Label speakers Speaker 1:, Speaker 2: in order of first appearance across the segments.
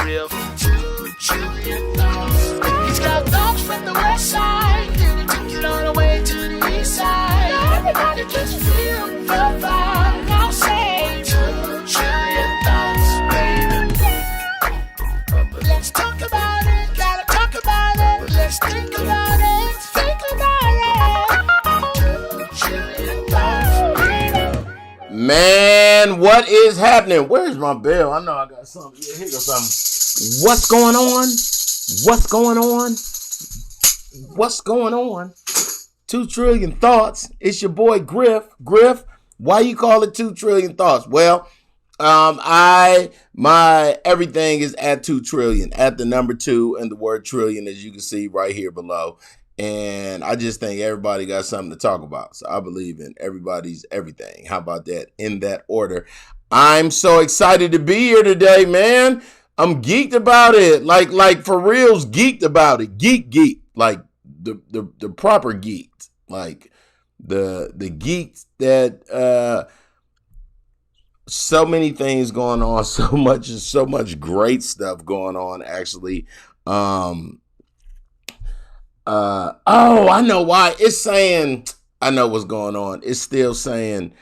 Speaker 1: Griff. 2 trillion thoughts. He's got thoughts from the west side, and he took it all the way to the east side. Everybody just feel the vibe. Now say 2 trillion thoughts, baby. Let's talk about it, gotta talk about it. Let's think about it, think about it. 2 trillion thoughts, baby.
Speaker 2: Man, what is happening? Where's my bell? I know I got something. Yeah, here goes something. What's going on? What's going on? What's going on? 2 trillion thoughts. It's your boy Griff. Griff, why you call it 2 trillion thoughts? Well, my everything is at 2 trillion, at the number 2 and the word trillion, as you can see right here below. And I just think everybody got something to talk about. So I believe in everybody's everything. How about that? In that order. I'm so excited to be here today, man. I'm geeked about it. Like for reals, geeked about it. Geek. Like the proper geeked. Like the geeks that so many things going on, so much great stuff going on actually. Oh, I know why. It's saying, I know what's going on. It's still saying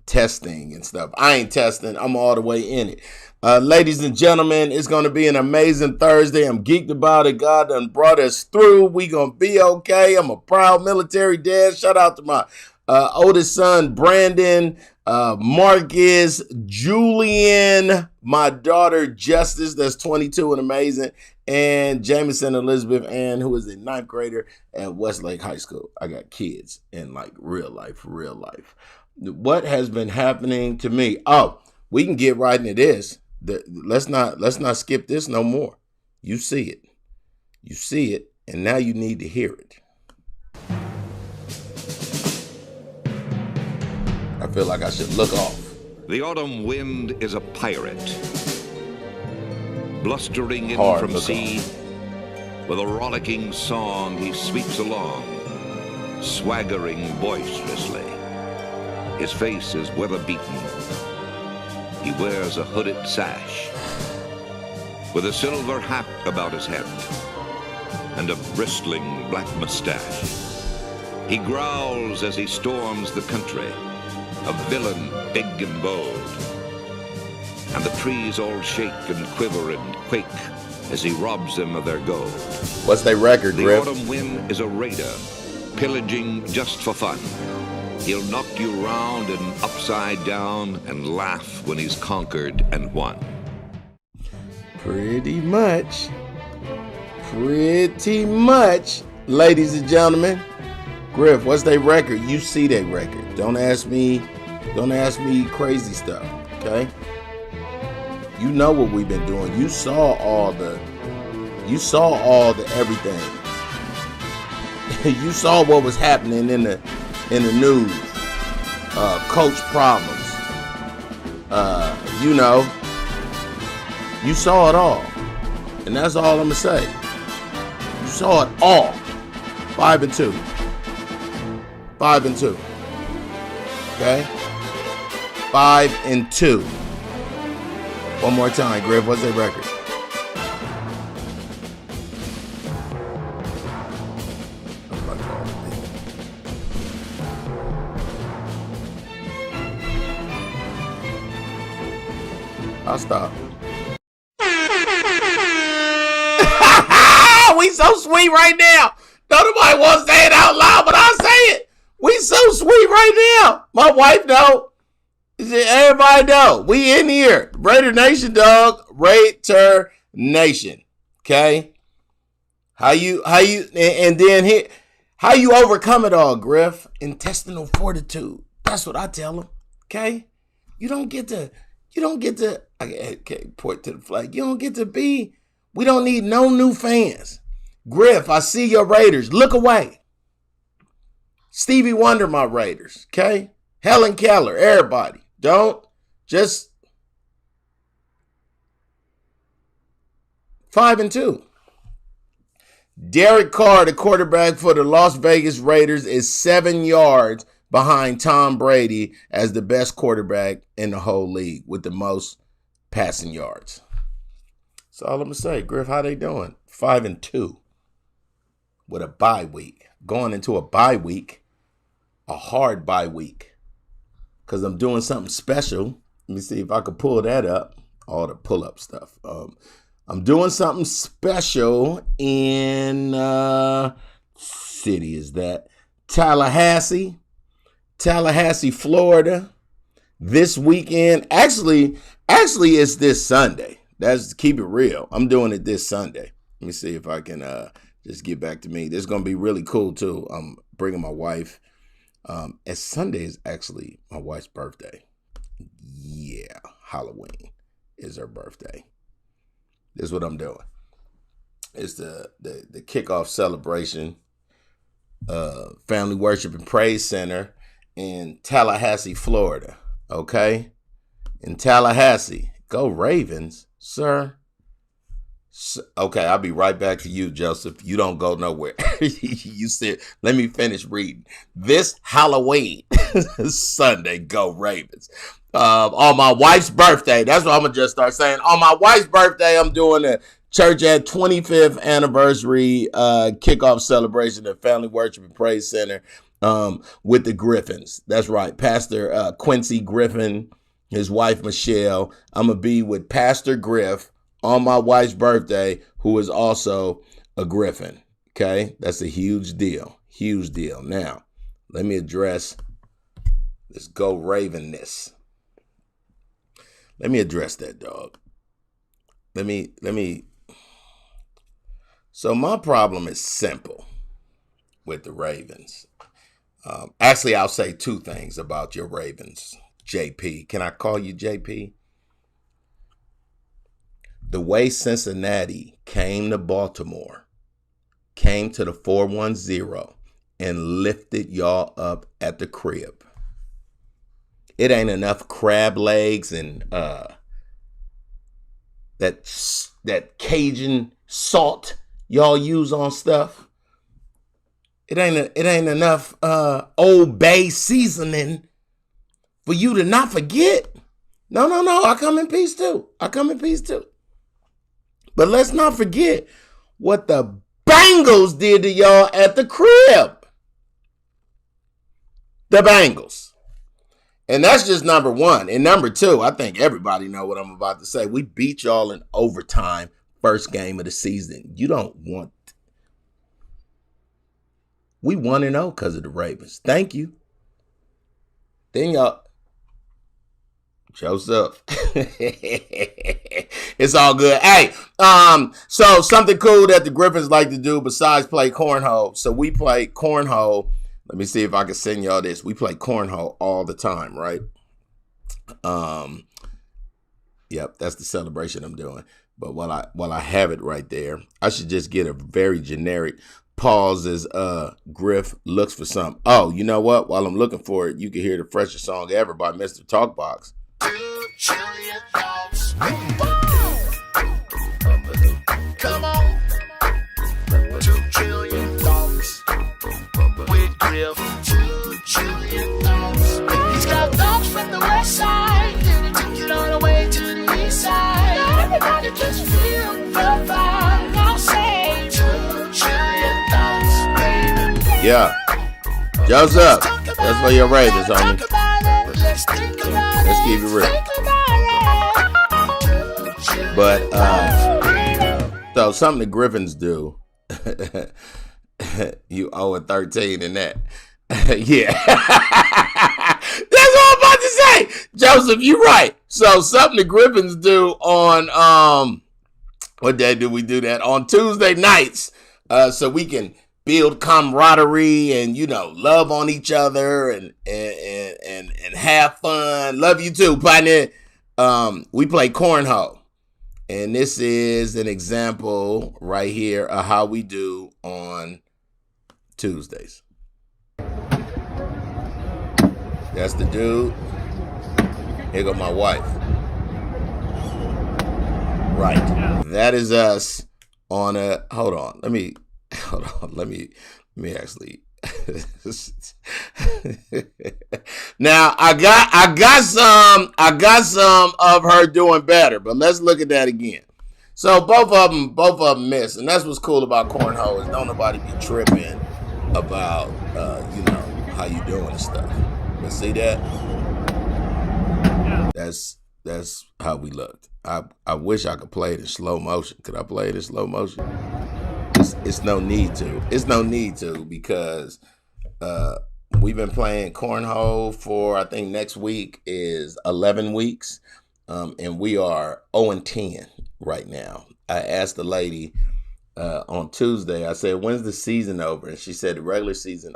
Speaker 2: testing and stuff. I ain't testing. I'm all the way in it. Ladies and gentlemen, it's going to be an amazing Thursday. I'm geeked about it. God done brought us through. We going to be okay. I'm a proud military dad. Shout out to my oldest son, Brandon, Marcus, Julian, my daughter, Justice, that's 22 and amazing, and Jameson Elizabeth Ann, who is a 9th grader at Westlake High School. I got kids in like real life. What has been happening to me? Oh, we can get right into this. Let's not skip this no more. You see it, and now you need to hear it. I feel like I should look off.
Speaker 3: The autumn wind is a pirate, blustering in
Speaker 2: Hard
Speaker 3: from
Speaker 2: look
Speaker 3: sea. With a rollicking song, he sweeps along, swaggering boisterously. His face is weather-beaten. He wears a hooded sash, with a silver hat about his head, and a bristling black mustache. He growls as he storms the country, a villain big and bold. And the trees all shake and quiver and quake as he robs them of their gold.
Speaker 2: What's their record,
Speaker 3: The
Speaker 2: Griff?
Speaker 3: autumn wind is a raider, pillaging just for fun. He'll knock you round and upside down and laugh when he's conquered and won.
Speaker 2: Pretty much. Ladies and gentlemen, Griff, what's their record? You see their record. Don't ask me crazy stuff, okay? You know what we've been doing. You saw all the everything. You saw what was happening in the news. Coach problems. You saw it all. And that's all I'm gonna say. You saw it all. 5-2. 5-2. Okay? 5-2. One more time, Griff. What's their record? I'll stop. We so sweet right now. Nobody wants to say it out loud, but I'll say it. We so sweet right now. My wife know. Everybody know. We in here. Raider Nation, dog. Raider Nation. Okay? How you overcome it all, Griff? Intestinal fortitude. That's what I tell them. Okay? You don't get to, okay, point to the flag. You don't get to be, we don't need no new fans. Griff, I see your Raiders. Look away. Stevie Wonder, my Raiders. Okay? Helen Keller, everybody. Don't just 5-2. Derek Carr, the quarterback for the Las Vegas Raiders, is 7 yards behind Tom Brady as the best quarterback in the whole league with the most passing yards. That's all I'm gonna say. Griff, how they doing? 5-2 with a bye week. Going into a bye week, a hard bye week, because I'm doing something special. Let me see if I can pull that up. All the pull-up stuff. I'm doing something special in city is that Tallahassee, Florida. This weekend, actually, it's this Sunday. That's keep it real. I'm doing it this Sunday. Let me see if I can just get back to me. This is gonna be really cool too. I'm bringing my wife. As Sunday is actually my wife's birthday. Yeah, Halloween is her birthday. This is what I'm doing. It's the kickoff celebration. Family Worship and Praise Center in Tallahassee, Florida. Okay? In Tallahassee. Go Ravens, sir. Okay, I'll be right back to you, Joseph. You don't go nowhere. You said, let me finish reading. This Halloween, Sunday, go Ravens. On my wife's birthday, that's what I'm going to just start saying. On my wife's birthday, I'm doing a church at 25th anniversary kickoff celebration at Family Worship and Praise Center with the Griffins. That's right. Pastor Quincy Griffin, his wife, Michelle. I'm going to be with Pastor Griff on my wife's birthday, who is also a Griffin. Okay? That's a huge deal. Huge deal. Now, let me address this go Ravenness. Let me address that, dog. Let me. So my problem is simple with the Ravens. Actually, I'll say two things about your Ravens, JP. Can I call you JP? The way Cincinnati came to Baltimore, came to the 410 and lifted y'all up at the crib. It ain't enough crab legs and that Cajun salt y'all use on stuff. It ain't enough Old Bay seasoning for you to not forget. No. I come in peace too. But let's not forget what the Bengals did to y'all at the crib. The Bengals. And that's just number one. And number two, I think everybody know what I'm about to say. We beat y'all in overtime, first game of the season. You don't want. We 1-0 because of the Ravens. Thank you. Then y'all. Joseph. It's all good. Hey, so something cool that the Griffins like to do besides play cornhole. So we play cornhole. Let me see if I can send y'all this. We play cornhole all the time, right? Yep, that's the celebration I'm doing. But while I have it right there, I should just get a very generic pause as Griff looks for something. Oh, you know what? While I'm looking for it, you can hear the freshest song ever by Mr. Talkbox.
Speaker 1: 2 trillion thoughts. Come on. 2 trillion thoughts. With Griff. 2 trillion thoughts. He's got thoughts from the west side. And he took it all the way to the east side. Now everybody just feel the vibe. Now say 2 trillion thoughts, baby.
Speaker 2: Yeah. Joseph. That's for your Ravens, homie.
Speaker 1: Let's think about it.
Speaker 2: Let's keep it real. But so something the Griffins do. You owe a 13 in that. Yeah. That's what I'm about to say. Joseph, you're right. So something the Griffins do on what day do we do that? On Tuesday nights. So we can build camaraderie and, love on each other and have fun. Love you too, partner. We play cornhole. And this is an example right here of how we do on Tuesdays. That's the dude. Here go my wife. Right. That is us on a, hold on. Let me actually. Now I got some of her doing better, but let's look at that again. So both of them missed, and that's what's cool about cornhole is don't nobody be tripping about how you doing and stuff. But see that? That's how we looked. I wish I could play it in slow motion. Could I play it in slow motion? It's no need to. It's no need to because we've been playing cornhole for, I think next week is 11 weeks, and we are 0-10 right now. I asked the lady on Tuesday, I said, when's the season over? And she said the regular season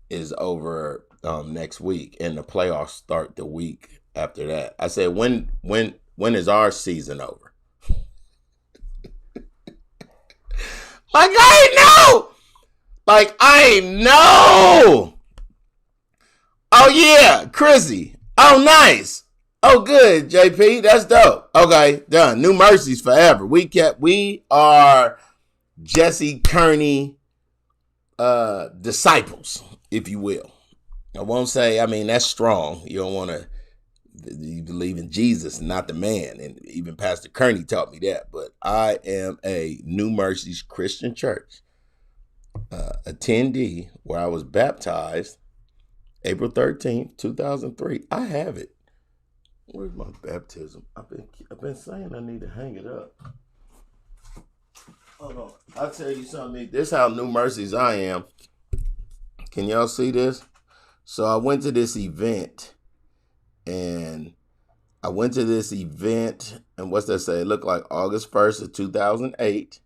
Speaker 2: is over next week, and the playoffs start the week after that. I said, when is our season over? I ain't know. Oh yeah, Chrissy. Oh nice. Oh good, JP. That's dope. Okay, done. New Mercies forever. We are Jesse Kearney disciples, if you will. I won't say, that's strong. You don't want to, you believe in Jesus and not the man. And even Pastor Kearney taught me that. But I am a New Mercies Christian Church attendee where I was baptized April 13th, 2003. I have it. Where's my baptism? I've been saying I need to hang it up. Hold on. I'll tell you something. This is how New Mercies I am. Can y'all see this? So I went to this event, and what's that say? It looked like August 1st of 2008.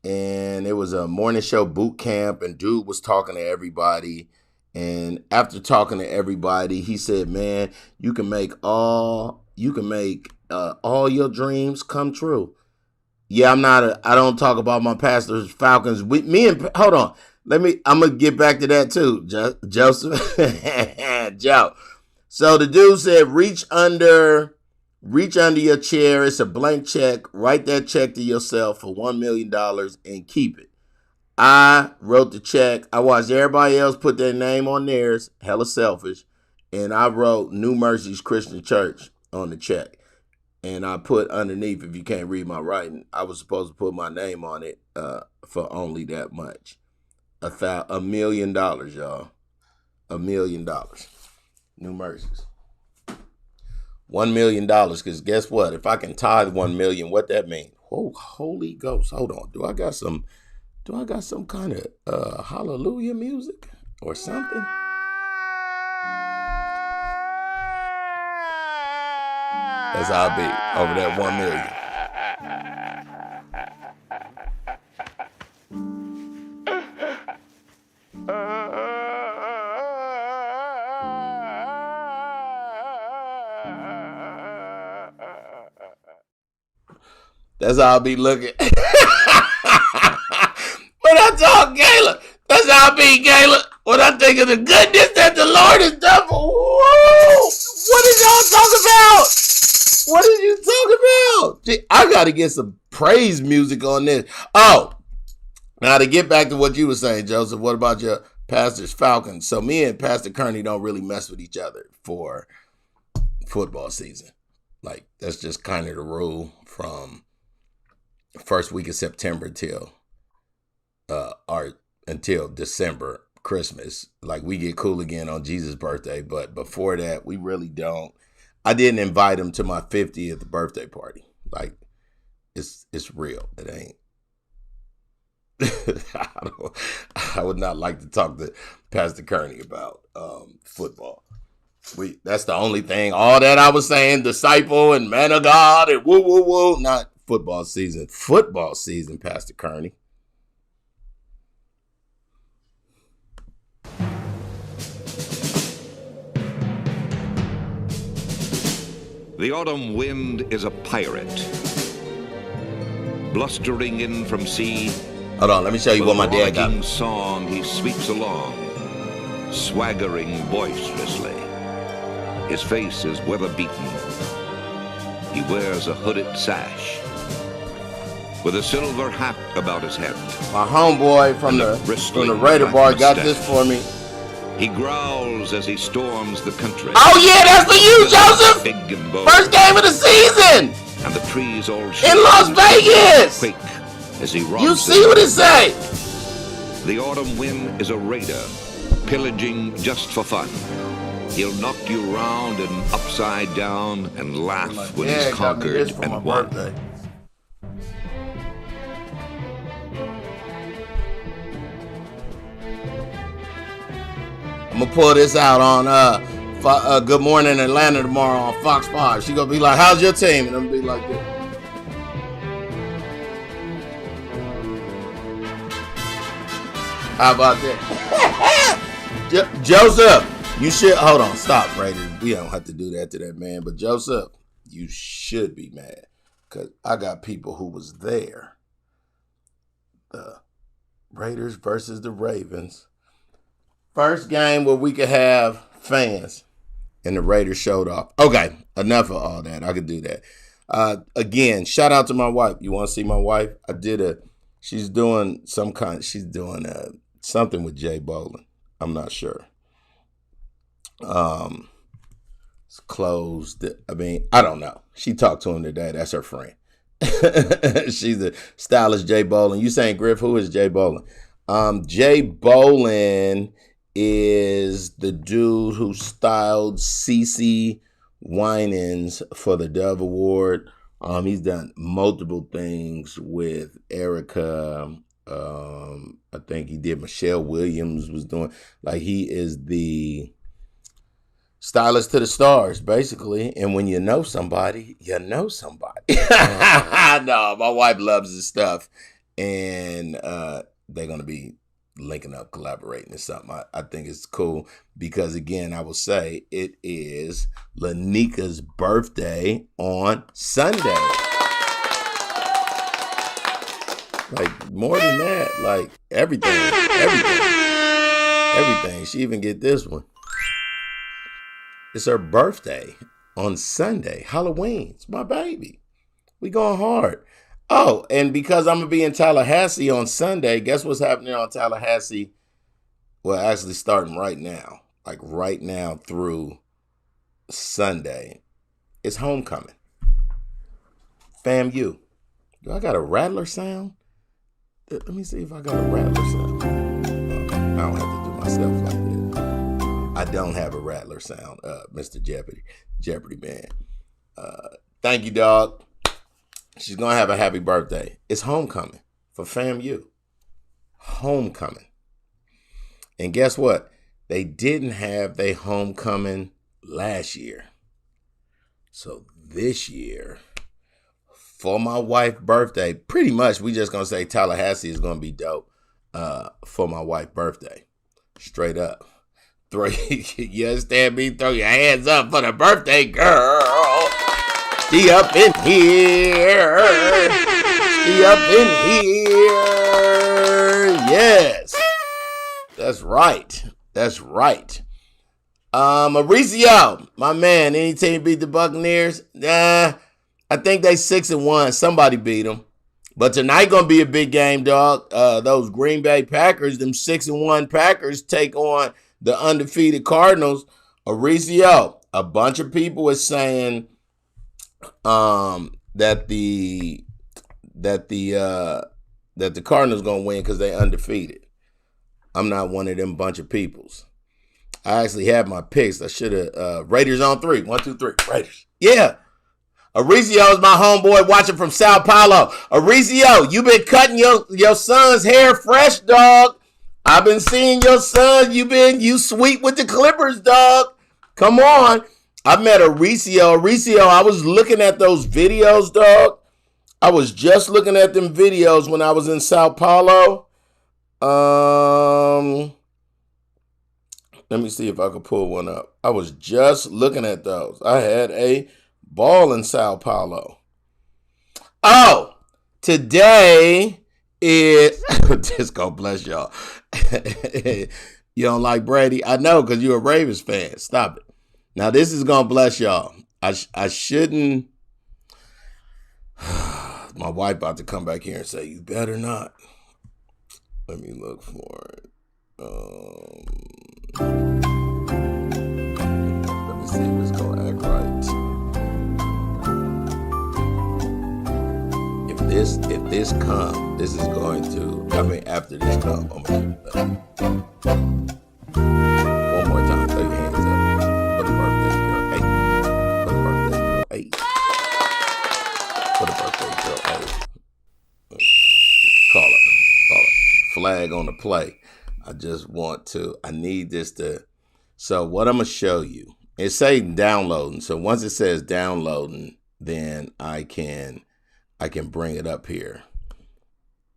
Speaker 2: And it was a morning show boot camp, and dude was talking to everybody. And after talking to everybody, he said, man, you can make all your dreams come true. Yeah, I don't talk about my pastor's Falcons. Hold on. I'm going to get back to that too, Joseph. Joe. So the dude said, reach under your chair. It's a blank check. Write that check to yourself for $1 million and keep it. I wrote the check. I watched everybody else put their name on theirs. Hella selfish. And I wrote New Mercies Christian Church on the check. And I put underneath, if you can't read my writing, I was supposed to put my name on it for only that much. $1 million, y'all. $1 million. New Mercies. $1 million, because guess what? If I can tithe 1 million, what that mean? Oh, Holy Ghost. Hold on. Do I got some kind of hallelujah music or something? That's how I'll be over that 1 million. That's how I'll be looking. When I talk, Gayla, that's how I be, Gayla. When I think of the goodness that the Lord has done for, whoa, what did y'all talk about? What did you talk about? Gee, I got to get some praise music on this. Oh, now to get back to what you were saying, Joseph, what about your pastor's Falcons? So me and Pastor Kearney don't really mess with each other for football season. Like, that's just kind of the rule from the first week of September until December, Christmas. Like, we get cool again on Jesus' birthday, but before that, we really don't. I didn't invite him to my 50th birthday party. Like, it's real. It ain't. I would not like to talk to Pastor Kearney about football. That's the only thing. All that I was saying, disciple and man of God and woo woo woo. Not football season. Football season, Pastor Kearney.
Speaker 3: The autumn wind is a pirate, blustering in from sea.
Speaker 2: Hold on, let me show you what my dad got.
Speaker 3: With a song, he sweeps along, swaggering boisterously. His face is weather-beaten. He wears a hooded sash with a silver hat about his head.
Speaker 2: My homeboy from the Raider Bar got this for me.
Speaker 3: He growls as he storms the country.
Speaker 2: Oh yeah, that's for you, Joseph!
Speaker 3: Big and bold.
Speaker 2: First game of the season!
Speaker 3: And the trees all
Speaker 2: In Las Vegas!
Speaker 3: quake as he robs
Speaker 2: You see what it say?
Speaker 3: The autumn wind is a raider, pillaging just for fun. He'll knock you round and upside down and laugh when he's conquered and won.
Speaker 2: I'm gonna pull this out on Good Morning Atlanta tomorrow on Fox 5. She gonna be like, how's your team? And I'm gonna be like this. How about that? Joseph, you should, hold on, stop, Raiders. We don't have to do that to that man. But Joseph, you should be mad. Because I got people who was there. The Raiders versus the Ravens. First game where we could have fans. And the Raiders showed off. Okay, enough of all that. I could do that. Again, shout out to my wife. You want to see my wife? She's doing something with Jay Bowlin. I'm not sure. It's closed. I mean, I don't know. She talked to him today. That's her friend. She's the stylist Jay Bowlin. You saying, Griff, who is Jay Bowlin? Jay Bowlin is the dude who styled CeCe Winans for the Dove Award. He's done multiple things with Erica. I think he did. Michelle Williams was doing, like, he is the stylist to the stars, basically. And when you know somebody, you know somebody. No, my wife loves his stuff. And they're going to be linking up, collaborating or something. I think it's cool because, again, I will say it is Lanika's birthday on Sunday. Like, more than that, like, everything. She even get this one. It's her birthday on Sunday, Halloween. It's my baby. We going hard. Oh, and because I'm going to be in Tallahassee on Sunday, guess what's happening on Tallahassee? Well, actually starting right now. Like right now through Sunday. It's homecoming. FAMU. Do I got a rattler sound? Let me see if I got a rattler sound. I don't have to do myself like that. I don't have a rattler sound, Mr. Jeopardy man. Thank you, dog. She's going to have a happy birthday. It's homecoming for FAMU. Homecoming. And guess what? They didn't have their homecoming last year. So this year, for my wife's birthday, pretty much we just going to say Tallahassee is going to be dope for my wife's birthday. Straight up. You understand me? Throw your hands up for the birthday girl. She up in here. She up in here. Yes. That's right. That's right. Mauricio, my man, any team beat the Buccaneers? Nah, I think they 6-1. Somebody beat them. But tonight gonna be a big game, dog. Those Green Bay Packers, them 6-1 Packers take on the undefeated Cardinals. Mauricio, a bunch of people is saying that the Cardinals gonna win because they undefeated. I'm not one of them bunch of peoples. I actually had my picks. I should have Raiders on 3. 1, 2, 3. Raiders. Yeah. Aricio is my homeboy watching from Sao Paulo. Aricio, you been cutting your son's hair fresh, dog. I've been seeing your son. You sweet with the Clippers, dog. Come on. I met Aricio. Aricio, I was looking at those videos, dog. I was just looking at them videos when I was in Sao Paulo. Let me see if I could pull one up. I was just looking at those. I had a ball in Sao Paulo. Oh, today is just God bless y'all. You don't like Brady? I know, because you're a Ravens fan. Stop it. Now this is gonna bless y'all. I shouldn't. My wife about to come back here and say, you better not. Let me look for it. Let me see if it's gonna act right. this come, this is going to, after this come, I'm gonna do that. One more time, throw your hands up for the birthday girl. Hey, for the birthday girl. Hey, for the birthday girl. Hey, call it flag on the play. I need this to, so what I'm gonna show you, it say downloading. So once it says downloading, then I can bring it up here.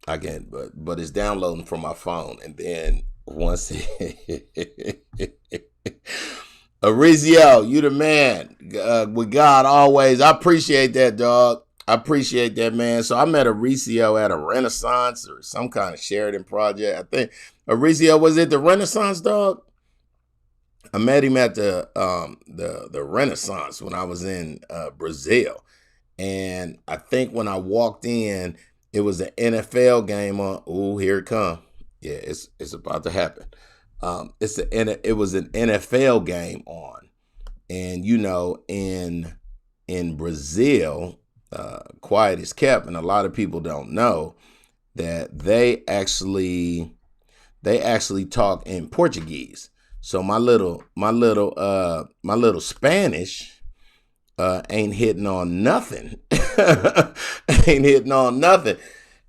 Speaker 2: I can, but it's downloading from my phone. And then once Arizio, you the man. With God always. I appreciate that, dog. I appreciate that, man. So I met Arizio at a Renaissance or some kind of Sheridan project. I think Arizio, was it the Renaissance, dog? I met him at the Renaissance when I was in Brazil. And I think when I walked in, it was an NFL game on. Ooh, here it comes. Yeah, it's about to happen. It was an NFL game on. And, you know, in Brazil, quiet is kept, and a lot of people don't know that they actually talk in Portuguese. So my little Spanish ain't hitting on nothing. Ain't hitting on nothing.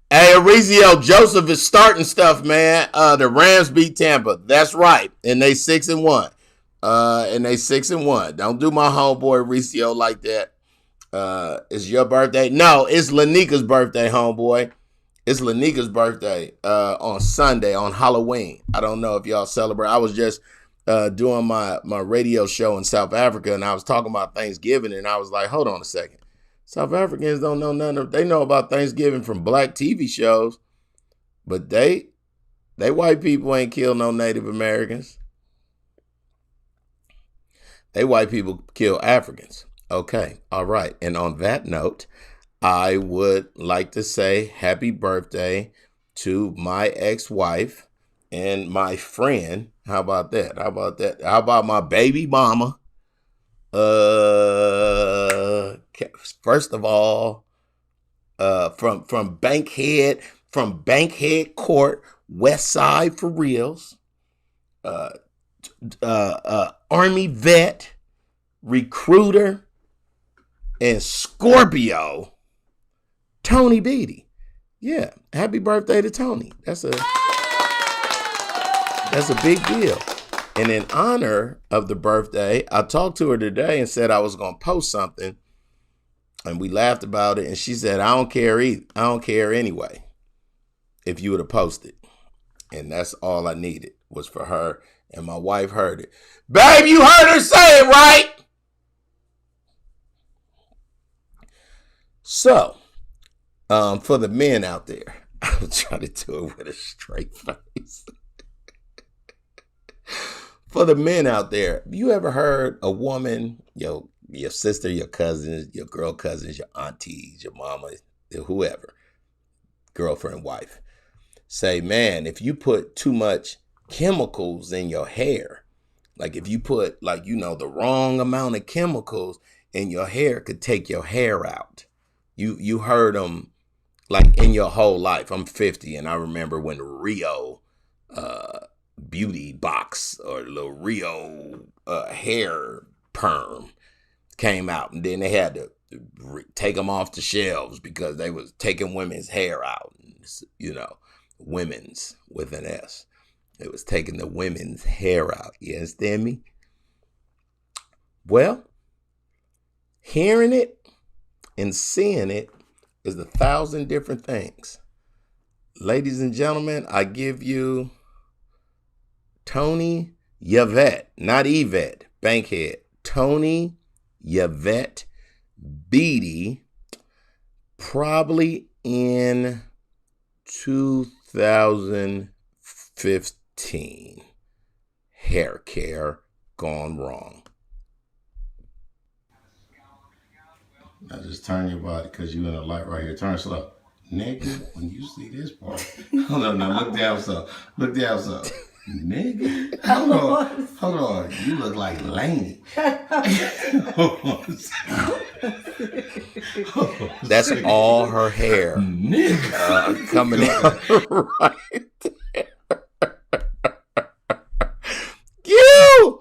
Speaker 2: Hey, Arizio, Joseph is starting stuff, man. The Rams beat Tampa. That's right. And they 6-1. Don't do my homeboy Arizio like that. It's your birthday? No, it's Lanika's birthday, homeboy. It's Lanika's birthday on Sunday, on Halloween. I don't know if y'all celebrate. I was just doing my radio show in South Africa, and I was talking about Thanksgiving, and I was like, hold on a second. South Africans don't know nothing. They know about Thanksgiving from black TV shows, but they white people ain't killed no Native Americans. They white people kill Africans. Okay, all right. And on that note, I would like to say happy birthday to my ex-wife and my friend. How about that? How about my baby mama? First of all, from Bankhead Court, West Side for reals. Army vet, recruiter, and Scorpio, Tony Beatty. Yeah, happy birthday to Tony. That's a big deal. And in honor of the birthday, I talked to her today and said I was going to post something. And we laughed about it. And she said, I don't care either. I don't care anyway if you would have posted. And that's all I needed was for her. And my wife heard it. Babe, you heard her say it, right? So, for the men out there, I was trying to do it with a straight face. For the men out there, have you ever heard a woman, your sister, your cousins, your girl cousins, your aunties, your mama, whoever, girlfriend, wife, say, man, if you put too much chemicals in your hair, like if you put the wrong amount of chemicals in your hair, could take your hair out. You heard them like in your whole life. I'm 50 and I remember when Rio beauty box or the little Rio hair perm came out, and then they had to take them off the shelves because they was taking women's hair out. Women's with an S. It was taking the women's hair out. You understand me? Well, hearing it and seeing it is 1,000 different things. Ladies and gentlemen, I give you Tony Yvette, not Yvette, Bankhead. Tony Yvette Beatty, probably in 2015. Hair care gone wrong. Now just turn your body because you in a light right here. Turn slow. Nigga, when you see this part. Hold on, now look down so. Look down so. Nigga. Hold on. You look like Laney. Hold on. That's all her hair coming out right there. Q!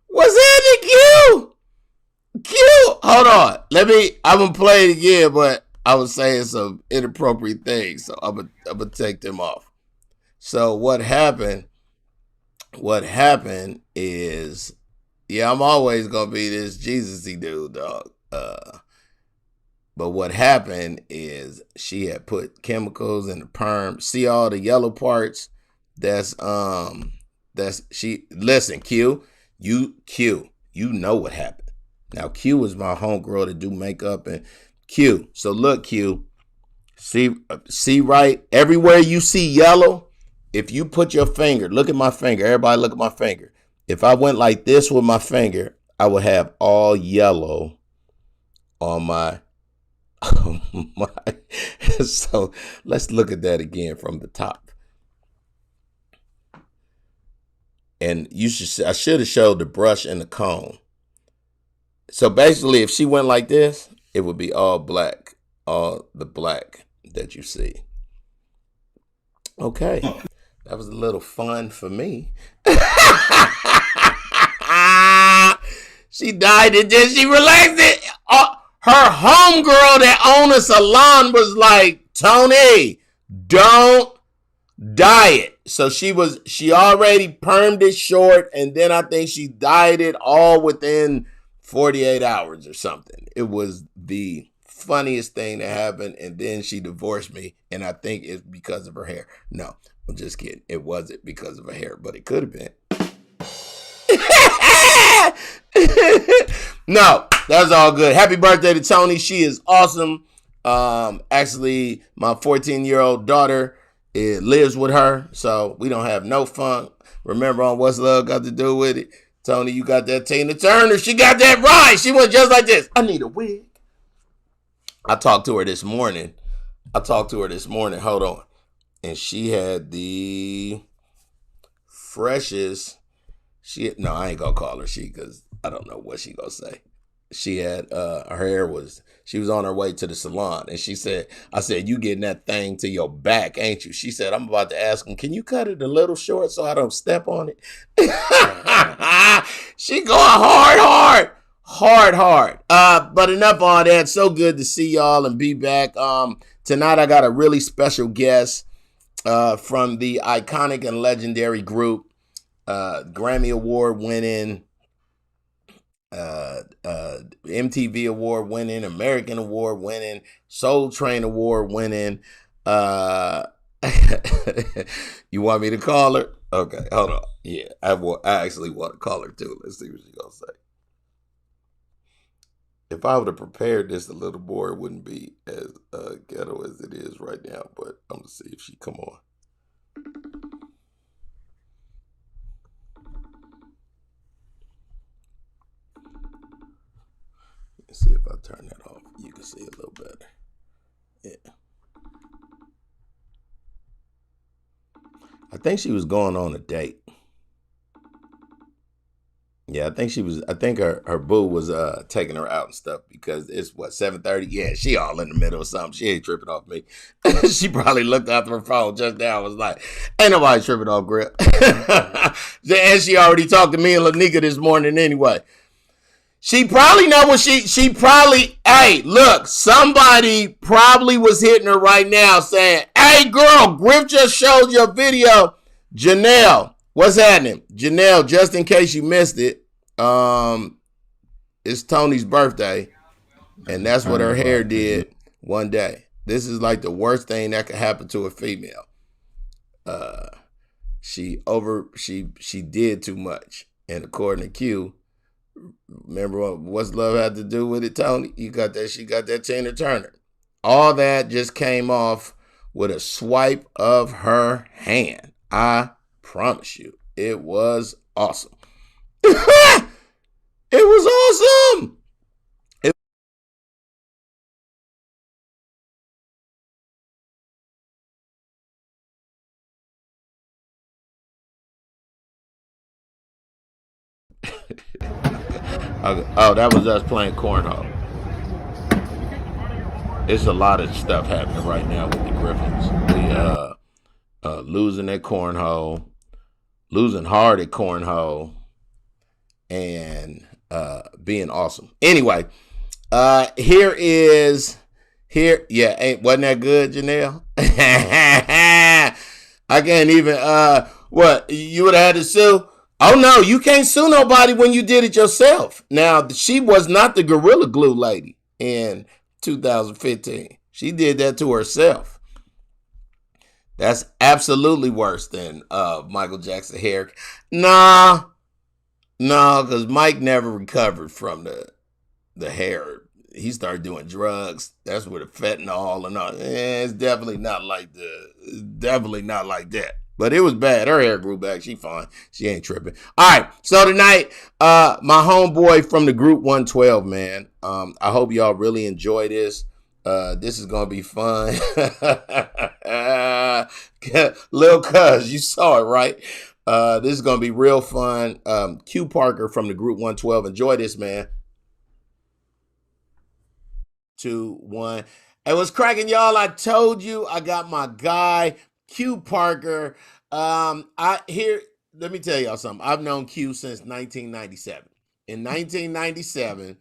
Speaker 2: What's happening, Q? Q! Hold on. I'm going to play it again, but I was saying some inappropriate things, so I'm gonna take them off. So what happened is, yeah, I'm always going to be this Jesus-y dude, dog. But what happened is she had put chemicals in the perm. See all the yellow parts? Listen, Q, you know what happened. Now, Q is my homegirl to do makeup and Q. So look, Q, see right? Everywhere you see yellow, if you put your finger, look at my finger. Everybody look at my finger. If I went like this with my finger, I would have all yellow on my. So let's look at that again from the top. And I should have showed the brush and the comb. So basically, if she went like this, it would be all black, all the black that you see. Okay, that was a little fun for me. She died and then she relaxed it. Her homegirl that owned a salon was like, Tony, don't dye it. So she already permed it short, and then I think she dyed it all within 48 hours or something. It was the funniest thing that happened, and then she divorced me, and I think it's because of her hair. No, I'm just kidding. It wasn't because of her hair, but it could have been. No, that's all good. Happy birthday to Tony. She is awesome. Actually, my 14-year-old daughter lives with her, so we don't have no fun. Remember on What's Love Got to Do with It? Tony, you got that Tina Turner. She got that right. She was just like this. I need a wig. I talked to her this morning. Hold on. And she had the freshest. No, I ain't gonna call her she because I don't know what she gonna say. She had her hair she was on her way to the salon, and I said, you getting that thing to your back, ain't you? She said, I'm about to ask him, can you cut it a little short so I don't step on it? She going hard. But enough on that. So good to see y'all and be back. Tonight I got a really special guest from the iconic and legendary group, Grammy Award winning, MTV Award winning, American Award winning, Soul Train Award winning. You want me to call her? Okay, hold on. Yeah, I actually want to call her too. Let's see what she's gonna say. If I would have prepared this a little more, it wouldn't be as ghetto as it is right now. But I'm gonna see if she come on. Let's see if I turn that off. You can see a little better. Yeah. I think she was going on a date. Yeah, I think her boo was taking her out and stuff because it's 7:30. Yeah, she all in the middle of something. She ain't tripping off me. She probably looked after her phone just now. Was like, ain't nobody tripping off Griff. And she already talked to me and Lanika this morning anyway. She probably know what she probably, hey, look, somebody probably was hitting her right now saying, hey, girl, Griff just showed your video. Janelle, what's happening? Janelle, just in case you missed it, it's Tony's birthday, and that's what her hair did one day. This is like the worst thing that could happen to a female. She did too much, and according to Q, remember What's Love Had to Do with It, Tony? She got that Tina Turner. All that just came off with a swipe of her hand. I promise you, it was awesome. It was awesome. Oh, that was us playing cornhole. It's a lot of stuff happening right now with the Griffins. Losing at Cornhole, losing hard at Cornhole, and being awesome. Anyway, yeah, wasn't that good, Janelle? I can't even what, you would have had to sue? Oh no, you can't sue nobody when you did it yourself. Now, she was not the Gorilla Glue lady in 2015. She did that to herself. That's absolutely worse than Michael Jackson hair. Nah, because Mike never recovered from the hair. He started doing drugs. That's where the fentanyl and all. It's definitely not like that. But it was bad. Her hair grew back. She fine. She ain't tripping. All right. So tonight, my homeboy from the group 112, man. I hope y'all really enjoy this. This is gonna be fun. Lil Cuz, you saw it, right? This is gonna be real fun. Q Parker from the group 112. Enjoy this, man. 2, 1. Hey, what's cracking, y'all? I told you I got my guy Q Parker. Let me tell y'all something. I've known Q since 1997. In 1997,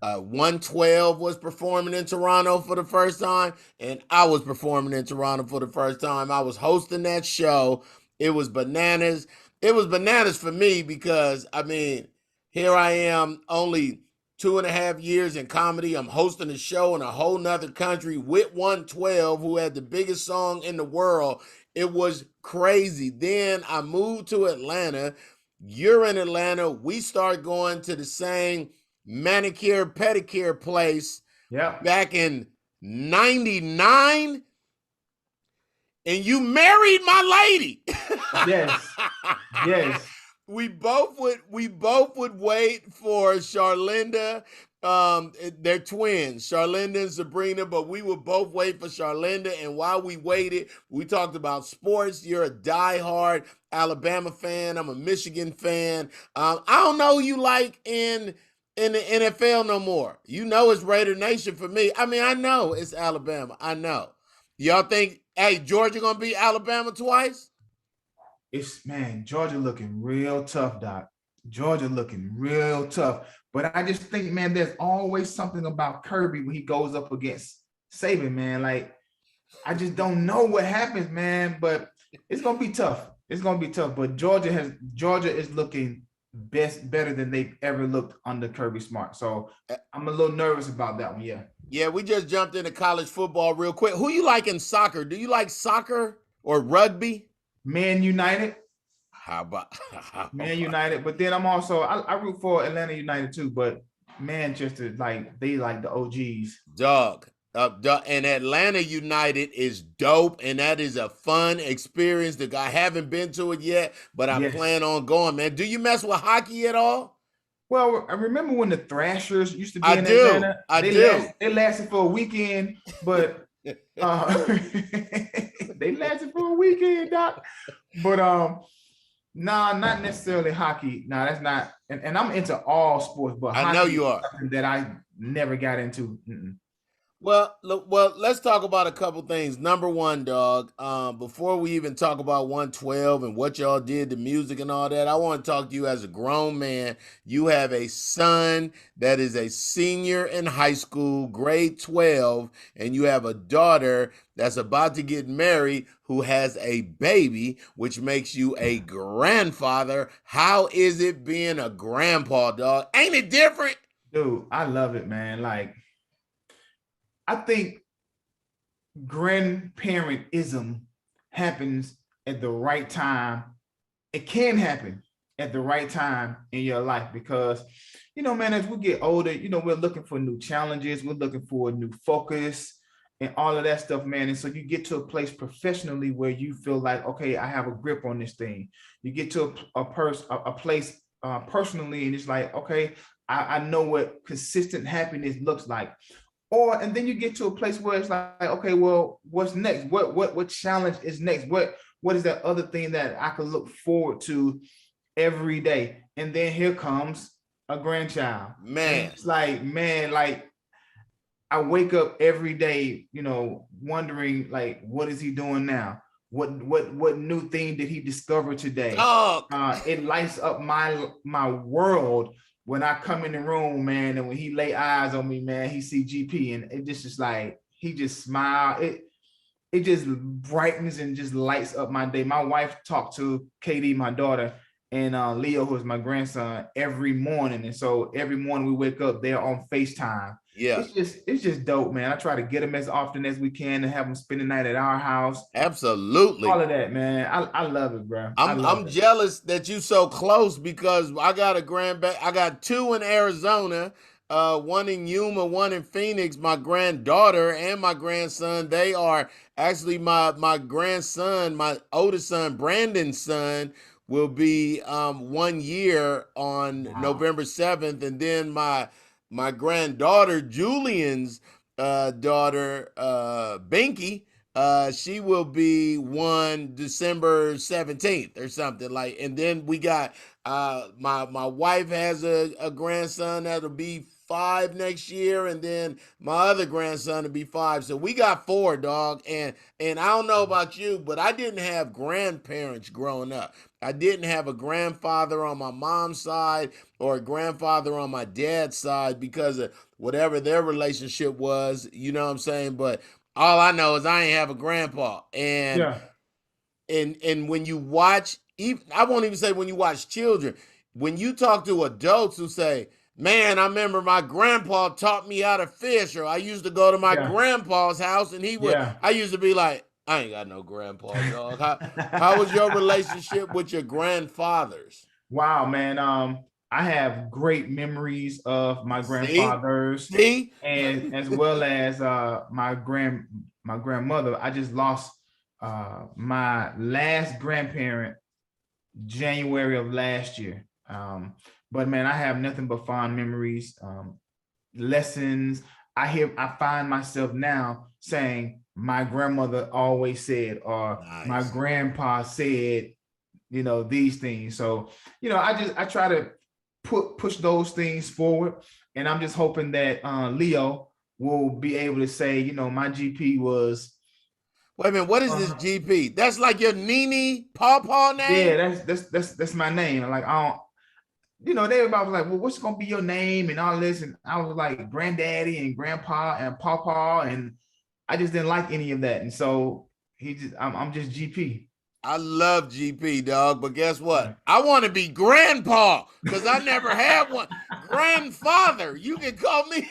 Speaker 2: 112 was performing in Toronto for the first time, and I was performing in Toronto for the first time. I was hosting that show. It was bananas. It was bananas for me because, I mean, here I am, only 2.5 years in comedy. I'm hosting a show in a whole nother country with 112, who had the biggest song in the world. It was crazy. Then I moved to Atlanta. You're in Atlanta. We start going to the same manicure pedicure place back in 99, and you married my lady.
Speaker 4: Yes.
Speaker 2: We both would wait for Charlinda. They're twins, Charlinda and Sabrina, but we would both wait for Charlinda. And while we waited, we talked about sports. You're a diehard Alabama fan. I'm a Michigan fan. I don't know who you like in the NFL no more. You know it's Raider Nation for me. I mean, I know it's Alabama. I know. Y'all think, hey, Georgia gonna beat Alabama twice?
Speaker 4: Georgia looking real tough, Doc. Georgia looking real tough. But I just think, man, there's always something about Kirby when he goes up against Saban, man. Like, I just don't know what happens, man. But it's gonna be tough. It's gonna be tough. But Georgia is looking better than they've ever looked under Kirby Smart. So I'm a little nervous about that one. Yeah.
Speaker 2: Yeah, we just jumped into college football real quick. Who you like in soccer? Do you like soccer or rugby?
Speaker 4: Man United.
Speaker 2: How about
Speaker 4: Man United? But then I root for Atlanta United too. But Manchester, they like the OGs.
Speaker 2: Dog. And Atlanta United is dope, and that is a fun experience. I haven't been to it yet, but I plan on going, man. Do you mess with hockey at all?
Speaker 4: Well, I remember when the Thrashers used to be in Atlanta. They lasted for a weekend, but they lasted for a weekend, Doc. But nah, not necessarily hockey. Nah, that's not. And I'm into all sports, but
Speaker 2: I know you are.
Speaker 4: Something that I never got into.
Speaker 2: Well, let's talk about a couple things. Number one, dog, before we even talk about 112 and what y'all did to music and all that, I want to talk to you as a grown man. You have a son that is a senior in high school, grade 12, and you have a daughter that's about to get married who has a baby, which makes you a grandfather. How is it being a grandpa, dog? Ain't it different?
Speaker 4: Dude, I love it, man. Like, I think grandparentism happens at the right time. It can happen at the right time in your life because, man, as we get older, we're looking for new challenges. We're looking for a new focus and all of that stuff, man. And so you get to a place professionally where you feel like, okay, I have a grip on this thing. You get to a place personally, and it's like, okay, I know what consistent happiness looks like. And then you get to a place where it's like, okay, well, what's next? What challenge is next? What is that other thing that I can look forward to every day? And then here comes a grandchild.
Speaker 2: Man.
Speaker 4: And it's like, man, like I wake up every day, wondering like, what is he doing now? What new thing did he discover today?
Speaker 2: Dog.
Speaker 4: It lights up my world when I come in the room, man, and when he lay eyes on me, man, he see GP, and it just is like he just smile. It just brightens and just lights up my day. My wife talked to Katie, my daughter, and Leo, who is my grandson, every morning. And so every morning we wake up, they're on FaceTime.
Speaker 2: Yeah.
Speaker 4: It's just dope, man. I try to get them as often as we can and have them spend the night at our house.
Speaker 2: Absolutely.
Speaker 4: All of that, man. I love it, bro.
Speaker 2: I'm jealous that you so close, because I got I got two in Arizona, one in Yuma, one in Phoenix. My granddaughter and my grandson, they are actually my grandson, my oldest son, Brandon's son, will be 1 year on November 7th. And then my granddaughter, Julian's daughter, Binky, she will be 1 December 17th or something like. And then we got my wife has a grandson that'll be 5 next year, and then my other grandson will be 5. So we got 4, dog. And I don't know about you, but I didn't have grandparents growing up. I didn't have a grandfather on my mom's side or a grandfather on my dad's side because of whatever their relationship was, you know what I'm saying? But all I know is I ain't have a grandpa. And when you watch, I won't even say when you watch children, when you talk to adults who say, man, I remember my grandpa taught me how to fish, or I used to go to my grandpa's house and he would, I used to be like, I ain't got no grandpa, dog. How was your relationship with your grandfathers?
Speaker 4: Wow, man. I have great memories of my grandfathers. And as well as my grandmother. I just lost my last grandparent January of last year. But man, I have nothing but fond memories, lessons. I find myself now saying my grandmother always said, or my grandpa said, these things. So, I try to push those things forward. And I'm just hoping that Leo will be able to say, my GP was.
Speaker 2: Wait a minute, what is this GP? That's like your Nene Pawpaw name?
Speaker 4: Yeah, that's my name. Like, I don't, everybody was like, well, what's gonna be your name and all this? And I was like, granddaddy and grandpa and pawpaw, and I just didn't like any of that. And so I'm just GP.
Speaker 2: I love GP, dog, but guess what? I want to be grandpa because I never had one. Grandfather, you can call me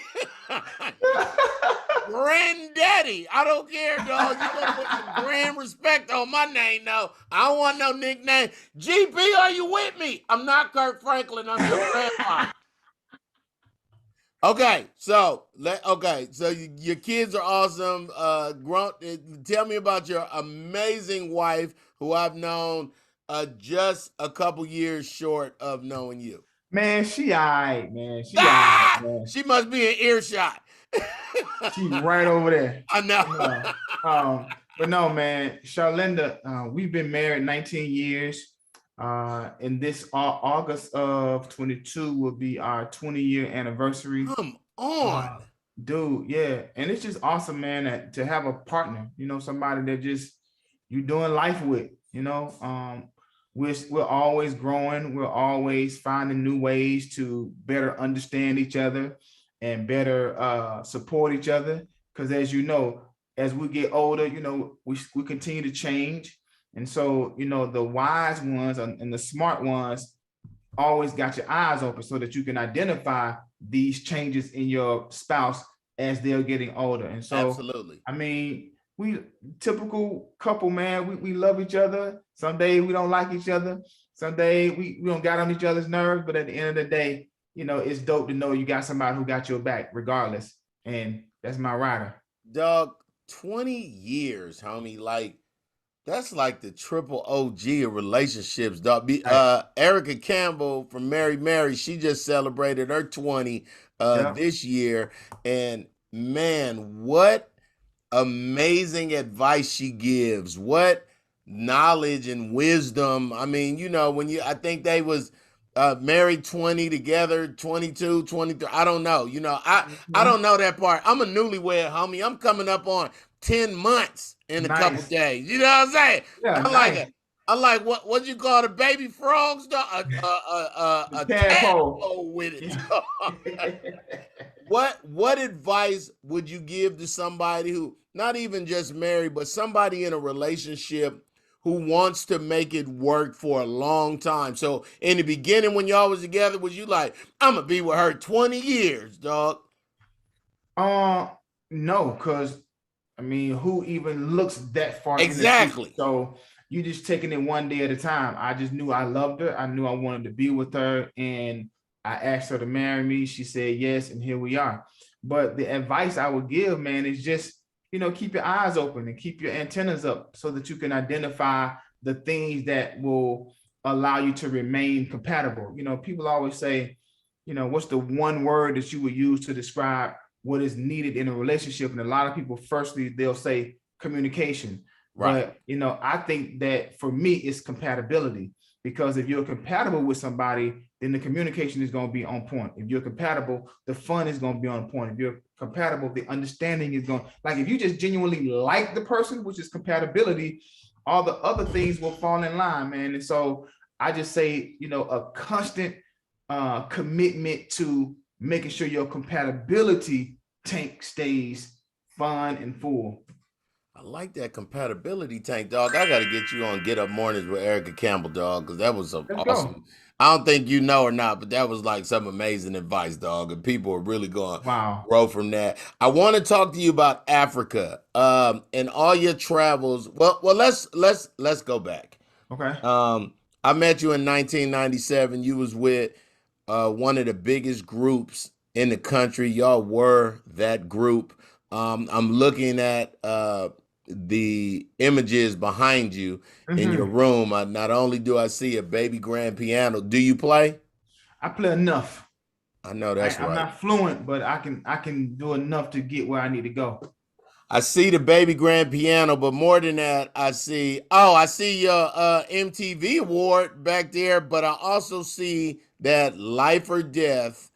Speaker 2: granddaddy. I don't care, dog. You gonna put some grand respect on my name, though. I don't want no nickname. GP, are you with me? I'm not Kirk Franklin. I'm your grandpa. Okay, so your kids are awesome. Tell me about your amazing wife, who I've known just a couple years short of knowing you.
Speaker 4: Man, she all right, man. She all right, man.
Speaker 2: She must be in earshot.
Speaker 4: She's right over there.
Speaker 2: I know.
Speaker 4: But no, man, Charlinda, we've been married 19 years. In this August of 22 will be our 20-year anniversary. Come
Speaker 2: on.
Speaker 4: Dude, yeah. And it's just awesome, man, to have a partner, somebody that just you're doing life with, we're always growing. We're always finding new ways to better understand each other and better support each other. Because as you know, as we get older, we continue to change. And so, the wise ones and the smart ones always got your eyes open so that you can identify these changes in your spouse as they're getting older. And so,
Speaker 2: absolutely.
Speaker 4: I mean, we typical couple, man. We love each other. Some days we don't like each other. Some days we don't got on each other's nerves. But at the end of the day, it's dope to know you got somebody who got your back regardless. And that's my rider.
Speaker 2: Dog, 20 years, homie. Like, that's like the triple OG of relationships, dog. Erica Campbell from Mary, she just celebrated her 20 this year. And man, what amazing advice she gives. What knowledge and wisdom. I mean, I think they was married 20 together, 22, 23. I don't know. I don't know that part. I'm a newlywed, homie. I'm coming up on 10 months in a couple
Speaker 4: Nice.
Speaker 2: days. You know what I'm saying?
Speaker 4: Yeah,
Speaker 2: I like
Speaker 4: nice.
Speaker 2: it. I like what you call the baby frogs, dog?
Speaker 4: The
Speaker 2: A
Speaker 4: tadpole.
Speaker 2: tadpole with it.
Speaker 4: Yeah.
Speaker 2: What advice would you give to somebody who not even just married, but somebody in a relationship who wants to make it work for a long time? So in the beginning, when y'all was together, was you like, I'm gonna be with her 20 years, dog?
Speaker 4: Uh, no, because I mean, who even looks that far in the future?
Speaker 2: Exactly.
Speaker 4: So you just taking it one day at a time. I just knew I loved her. I knew I wanted to be with her, and I asked her to marry me. She said yes, and here we are. But the advice I would give, man, is just keep your eyes open and keep your antennas up so that you can identify the things that will allow you to remain compatible. People always say, what's the one word that you would use to describe what is needed in a relationship? And a lot of people, firstly, they'll say communication.
Speaker 2: Right.
Speaker 4: But, I think that for me, it's compatibility, because if you're compatible with somebody, then the communication is going to be on point. If you're compatible, the fun is going to be on point. If you're compatible, the understanding is going, like, if you just genuinely like the person, which is compatibility, all the other things will fall in line, man. And so I just say, a constant commitment to making sure your compatibility tank stays fun and full.
Speaker 2: I like that compatibility tank, dog. I got to get you on Get Up Mornings with Erica Campbell, dog, because that was
Speaker 4: Let's go.
Speaker 2: awesome. I don't think you know or not, but that was like some amazing advice, dog, and people are really going to
Speaker 4: Wow.
Speaker 2: grow from that. I want to talk to you about Africa, and all your travels. Well, let's go back.
Speaker 4: Okay.
Speaker 2: I met you in 1997. You was with one of the biggest groups in the country. Y'all were that group. I'm looking at the images behind you in your room. Not only do I see a baby grand piano, do you play?
Speaker 4: I play enough.
Speaker 2: I know that's
Speaker 4: I'm
Speaker 2: right.
Speaker 4: not fluent, but I can do enough to get where I need to go.
Speaker 2: I see the baby grand piano, but more than that, I see your MTV award back there, but I also see that Life or Death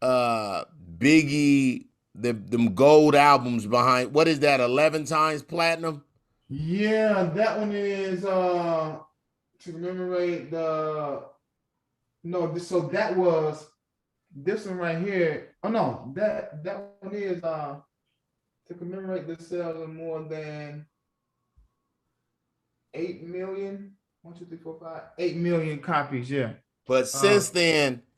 Speaker 2: uh Biggie, them gold albums behind. What is that, 11 times platinum?
Speaker 4: Yeah, that one is to commemorate the no, so that was this one right here. Oh no, that one is to commemorate the sales of more than 8 million. 1, 2, 3, 4, 5, 8 million copies. Yeah.
Speaker 2: But
Speaker 4: Uh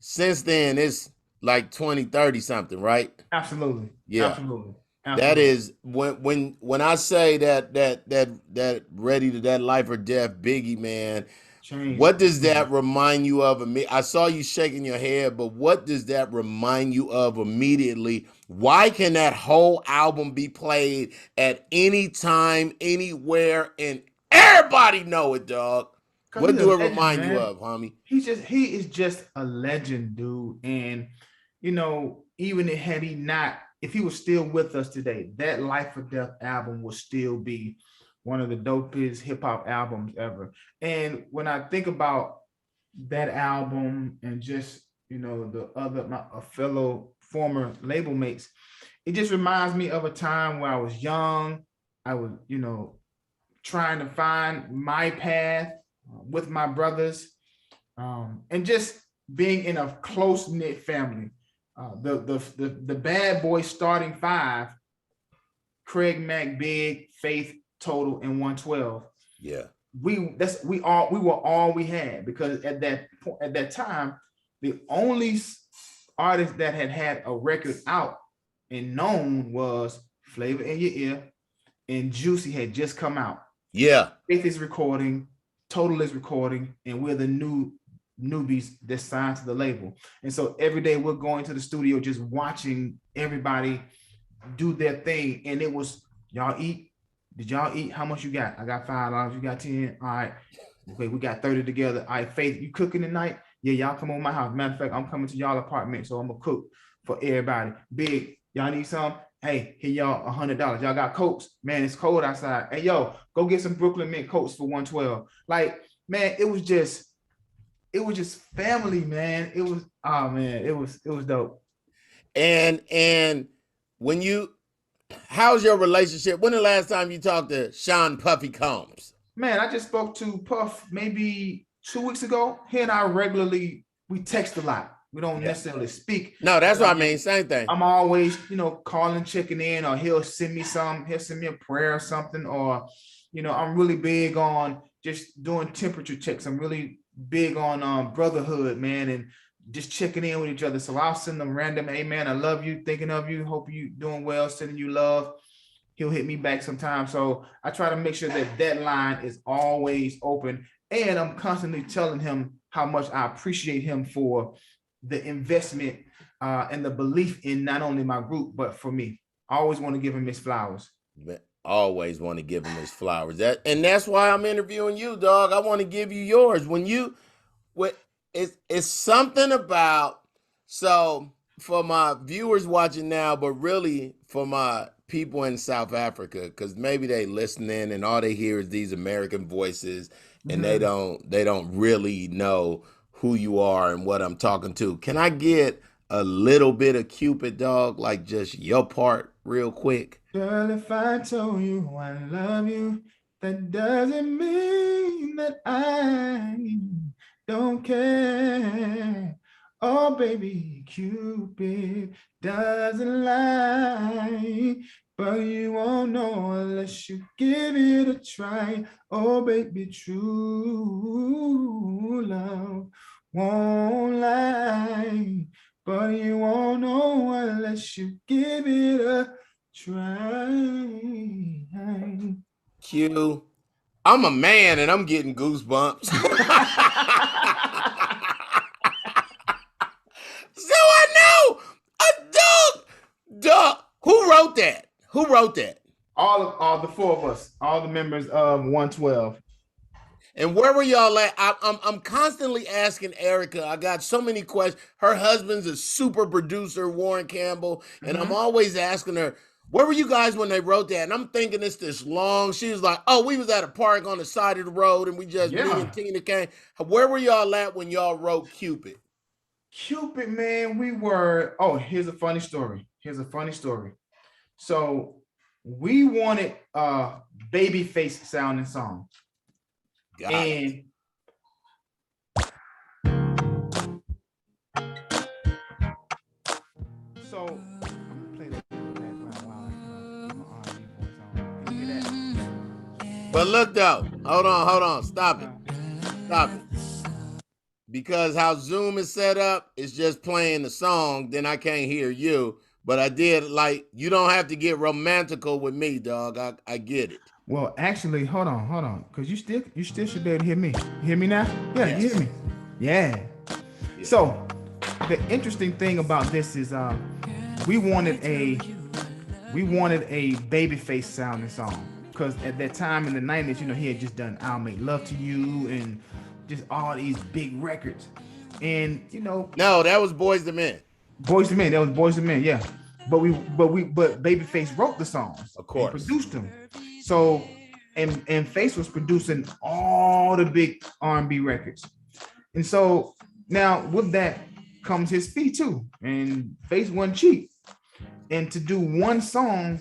Speaker 2: since then it's like 20, 30 something, right?
Speaker 4: absolutely.
Speaker 2: Yeah.
Speaker 4: Absolutely.
Speaker 2: That
Speaker 4: Absolutely.
Speaker 2: is when I say that ready to that life or death Biggie, man.
Speaker 4: Change.
Speaker 2: What does that remind you of? I saw you shaking your head, but what does that remind you of immediately? Why can that whole album be played at any time, anywhere, and everybody know it, dog?
Speaker 4: Because
Speaker 2: What
Speaker 4: he's a
Speaker 2: do it
Speaker 4: legend,
Speaker 2: remind you
Speaker 4: man.
Speaker 2: of, homie?
Speaker 4: He is just a legend, dude. And even had he not, if he was still with us today, that Life or Death album would still be one of the dopest hip hop albums ever. And when I think about that album and just the other my fellow former label mates, it just reminds me of a time where I was young. I was trying to find my path with my brothers, and just being in a close knit family. The bad boy starting five: Craig, Mac, Big, Faith, Total, and 112.
Speaker 2: Yeah.
Speaker 4: We were all we had, because at that time, the only artist that had a record out and known was Flavor in Your Ear, and Juicy had just come out.
Speaker 2: Yeah.
Speaker 4: Faith is recording, Total is recording, and we're the newbies that signed to the label. And so every day we're going to the studio, just watching everybody do their thing. And it was, y'all eat? Did y'all eat? How much you got? I got $5. You got 10. All right. Okay, we got 30 together. All right, Faith, you cooking tonight? Yeah, y'all come on my house. Matter of fact, I'm coming to y'all apartment, so I'm gonna cook for everybody. Big, y'all need some? Hey, here y'all $100. Y'all got coats? Man, it's cold outside. Hey, yo, go get some Brooklyn mint coats for 112. Like, man, it was just it was just family, man. It was, oh man, it was dope.
Speaker 2: And when you, how's your relationship? When the last time you talked to Sean Puffy Combs?
Speaker 4: Man, I just spoke to Puff maybe 2 weeks ago. He and I regularly, we text a lot. We don't necessarily speak.
Speaker 2: No, that's what I mean. Same thing.
Speaker 4: I'm always, calling, checking in, or he'll send me a prayer or something, or, I'm really big on just doing temperature checks. I'm really big on brotherhood, man, and just checking in with each other. So I'll send them random, hey man, I love you, thinking of you, hope you doing well, sending you love. He'll hit me back sometime. So I try to make sure that line is always open. And I'm constantly telling him how much I appreciate him for the investment and the belief in not only my group, but for me. I always want to give him his flowers.
Speaker 2: Always want to give him his flowers. And that's why I'm interviewing you, dog. I want to give you yours. It's something about, so for my viewers watching now, but really for my people in South Africa, because maybe they listening and all they hear is these American voices, and they don't really know who you are and what I'm talking to. Can I get a little bit of Cupid, dog? Like just your part real quick.
Speaker 4: Girl, if I told you I love you, that doesn't mean that I don't care. Oh, baby, Cupid doesn't lie, but you won't know unless you give it a try. Oh, baby, true love won't lie, but you won't know unless you give it a try.
Speaker 2: Q, I'm a man and I'm getting goosebumps. So I know a dog. Who wrote that? Who wrote that?
Speaker 4: All the four of us, all the members of 112.
Speaker 2: And where were y'all at? I'm constantly asking Erica. I got so many questions. Her husband's a super producer, Warren Campbell, and I'm always asking her, where were you guys when they wrote that? And I'm thinking it's this long. She was like, oh, we was at a park on the side of the road, and we just, me and Tina came. Where were y'all at when y'all wrote Cupid?
Speaker 4: Cupid, man, we were, here's a funny story. So we wanted a babyface sounding song. And so I'm gonna play that
Speaker 2: But look though, hold on, stop it. Because how Zoom is set up, it's just playing the song, then I can't hear you. But I did, like, you don't have to get romantical with me, dog. I get it.
Speaker 4: Well, actually, hold on, because you still should be able to hear me. You hear me now? Yeah, yes. You hear me? Yeah. So the interesting thing about this is we wanted a babyface sounding song, because at that time in the 90s, he had just done I'll Make Love to You and just all these big records. And
Speaker 2: no, that was Boys to Men.
Speaker 4: That was Boys to Men, yeah. But Babyface wrote the songs,
Speaker 2: of course,
Speaker 4: and produced them. So and Face was producing all the big R&B records. And so now with that comes his fee too. And Face wasn't cheap. And to do one song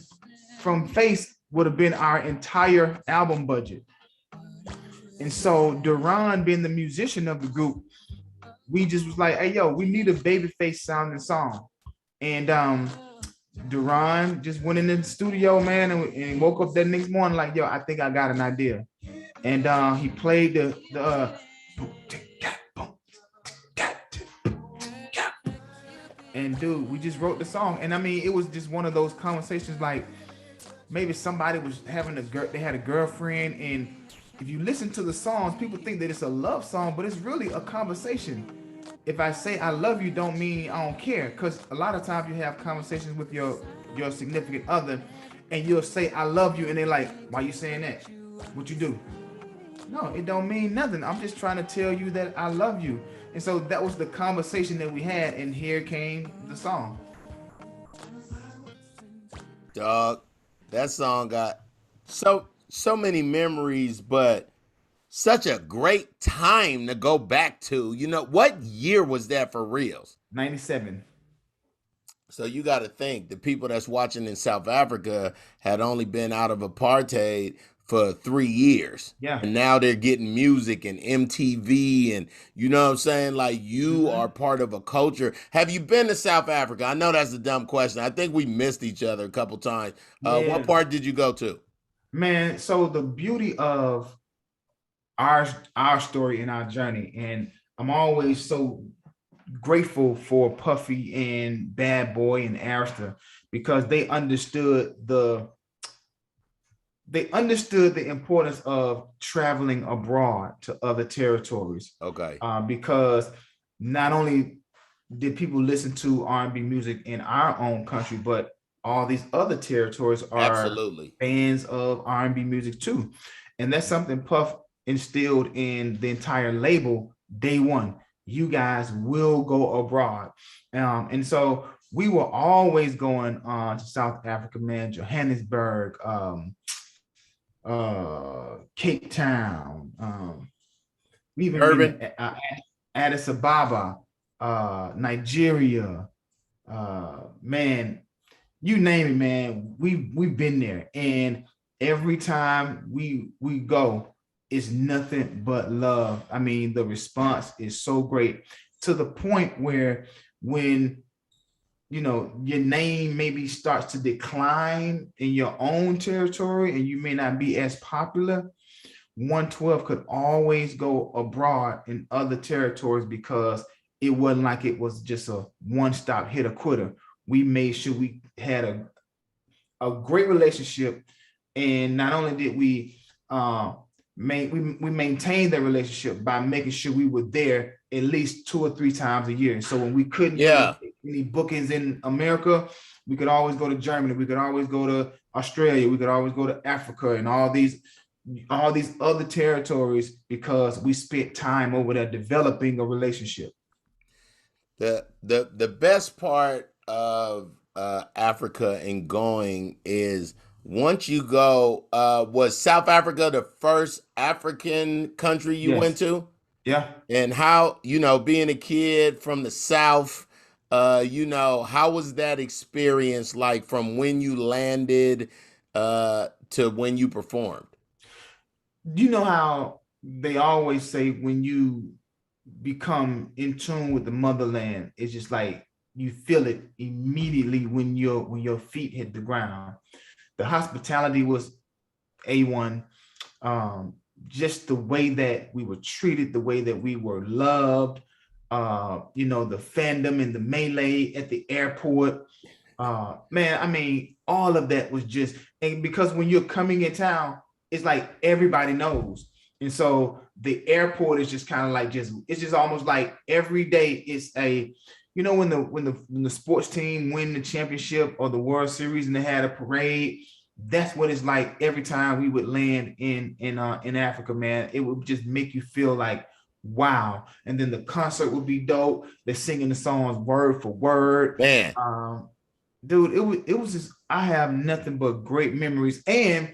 Speaker 4: from Face would have been our entire album budget. And so Duran, being the musician of the group, we just was like, hey, yo, we need a Babyface sounding song. And Duran just went in the studio, man, and woke up that next morning like, yo, I think I got an idea. And he played the and dude, we just wrote the song. And I mean, it was just one of those conversations, like maybe somebody was having they had a girlfriend, and if you listen to the songs, people think that it's a love song, but it's really a conversation. If I say I love you, don't mean I don't care, because a lot of times you have conversations with your significant other, and you'll say I love you, and they're like, why you saying that? What you do? No, it don't mean nothing. I'm just trying to tell you that I love you. And so that was the conversation that we had, and here came the song.
Speaker 2: Dog, that song got so many memories, but such a great time to go back to. You know, what year was that for reals?
Speaker 4: 97.
Speaker 2: So you got to think the people that's watching in South Africa had only been out of apartheid for 3 years.
Speaker 4: Yeah.
Speaker 2: And now they're getting music and MTV and you know what I'm saying? Like you are part of a culture. Have you been to South Africa? I know that's a dumb question. I think we missed each other a couple times. What
Speaker 4: Yeah.
Speaker 2: part did you go to?
Speaker 4: Man, so the beauty of our story and our journey, and I'm always so grateful for Puffy and Bad Boy and Arista because they understood the importance of traveling abroad to other territories.
Speaker 2: Okay.
Speaker 4: Because not only did people listen to R&B music in our own country, but all these other territories are
Speaker 2: Absolutely
Speaker 4: fans of R&B music too. And that's something Puff instilled in the entire label day one. You guys will go abroad. And so we were always going to South Africa, man, Johannesburg, Cape Town, we even
Speaker 2: Urban.
Speaker 4: been Addis Ababa, Nigeria, man, you name it, man. We've been there, and every time we go, it's nothing but love. I mean, the response is so great to the point where when your name maybe starts to decline in your own territory and you may not be as popular, 112 could always go abroad in other territories because it wasn't like it was just a one-stop hit or quitter. We made sure we had a great relationship, and not only did we maintained that relationship by making sure we were there at least 2 or 3 times a year. So when we couldn't get any bookings in America, we could always go to Germany, we could always go to Australia, we could always go to Africa and all these other territories because we spent time over there developing a relationship.
Speaker 2: The best part of Africa and going is once you go, was South Africa the first African country you went to?
Speaker 4: Yeah.
Speaker 2: And how, being a kid from the South, how was that experience like from when you landed to when you performed?
Speaker 4: You know how they always say when you become in tune with the motherland, it's just like you feel it immediately when your feet hit the ground. The hospitality was A1. Just the way that we were treated, the way that we were loved, the fandom and the melee at the airport. Man, I mean, all of that was just, and because when you're coming in town, it's like everybody knows. And so the airport is just kind of like it's just almost like every day it's a, when the sports team win the championship or the World Series and they had a parade, that's what it's like every time we would land in Africa, man. It would just make you feel like, wow. And then the concert would be dope. They're singing the songs word for word.
Speaker 2: Man.
Speaker 4: Dude, it was just, I have nothing but great memories. And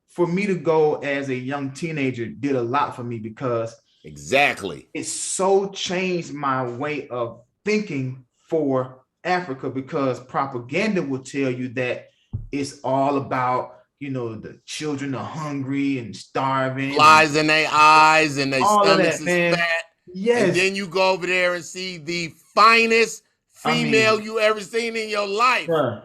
Speaker 4: for me to go as a young teenager did a lot for me because
Speaker 2: exactly,
Speaker 4: it so changed my way of thinking for Africa, because propaganda will tell you that it's all about, the children are hungry and starving.
Speaker 2: Flies in their eyes and their stomachs is fat.
Speaker 4: Yes.
Speaker 2: And then you go over there and see the finest female you ever seen in your life.
Speaker 4: Sure.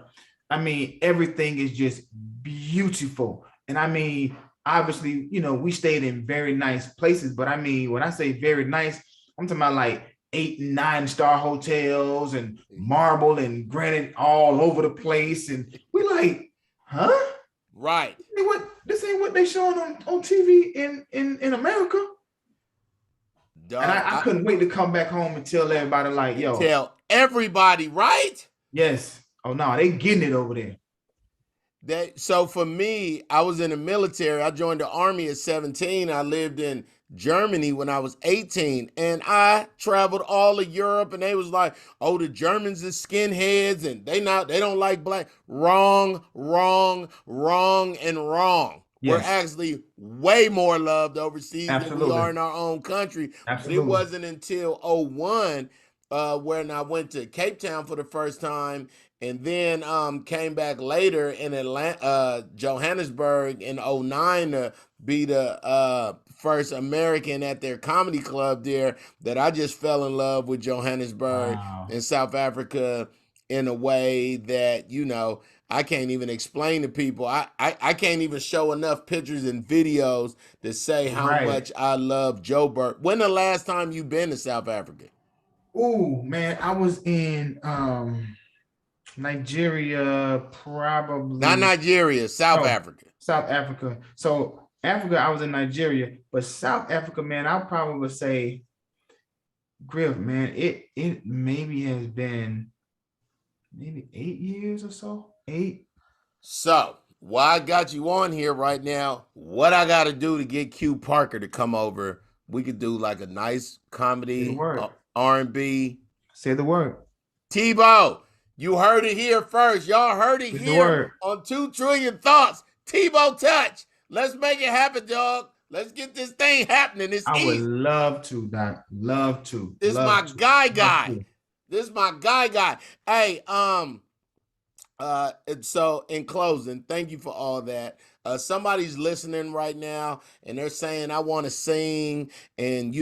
Speaker 4: I mean, everything is just beautiful. And I mean, obviously, we stayed in very nice places, but I mean, when I say very nice, I'm talking about like 8 and 9-star hotels and marble and granite all over the place. And we like, huh?
Speaker 2: Right.
Speaker 4: This ain't what they showing on TV in America. Dog, and I couldn't wait to come back home and tell everybody like, yo.
Speaker 2: Tell everybody, right?
Speaker 4: Yes. Oh, no, they getting it over there.
Speaker 2: So for me, I was in the military. I joined the Army at 17. I lived in Germany when I was 18, and I traveled all of Europe, and they was like, oh, the Germans are skinheads and they don't like black. Wrong, and wrong. We're
Speaker 4: Yes,
Speaker 2: actually way more loved overseas than we are
Speaker 4: absolutely.
Speaker 2: in our own country. But it
Speaker 4: Absolutely.
Speaker 2: wasn't until '01 when I went to Cape Town for the first time, and then came back later in Atlanta, Johannesburg in '09 to be the first American at their comedy club there, that I just fell in love with Johannesburg
Speaker 4: Wow.
Speaker 2: and South Africa in a way that, I can't even explain to people. I can't even show enough pictures and videos to say how
Speaker 4: Right.
Speaker 2: much I love Joburg. When the last time you been to South Africa?
Speaker 4: Oh man, I was in Nigeria
Speaker 2: Not
Speaker 4: probably.
Speaker 2: Nigeria, South
Speaker 4: No,
Speaker 2: Africa.
Speaker 4: South Africa. So Africa, I was in Nigeria, but South Africa, man, I probably would say Griff, man. It maybe has been maybe 8 years or so. Eight.
Speaker 2: So, why I got you on here right now, what I got to do to get Q Parker to come over, we could do like a nice
Speaker 4: Say the
Speaker 2: comedy,
Speaker 4: word.
Speaker 2: R&B.
Speaker 4: Say the word.
Speaker 2: Tebow, you heard it here first. Y'all heard it
Speaker 4: Say the
Speaker 2: here
Speaker 4: word.
Speaker 2: on 2 Trillion Thoughts. Tebow Touch. Let's make it happen, dog. Let's get this thing happening. It's
Speaker 4: I would
Speaker 2: easy.
Speaker 4: love to, Doc. Love to.
Speaker 2: This is my
Speaker 4: Love to. Love
Speaker 2: guy.
Speaker 4: to.
Speaker 2: This is my guy. Hey, and so in closing, thank you for all that. Somebody's listening right now and they're saying, I want to sing, and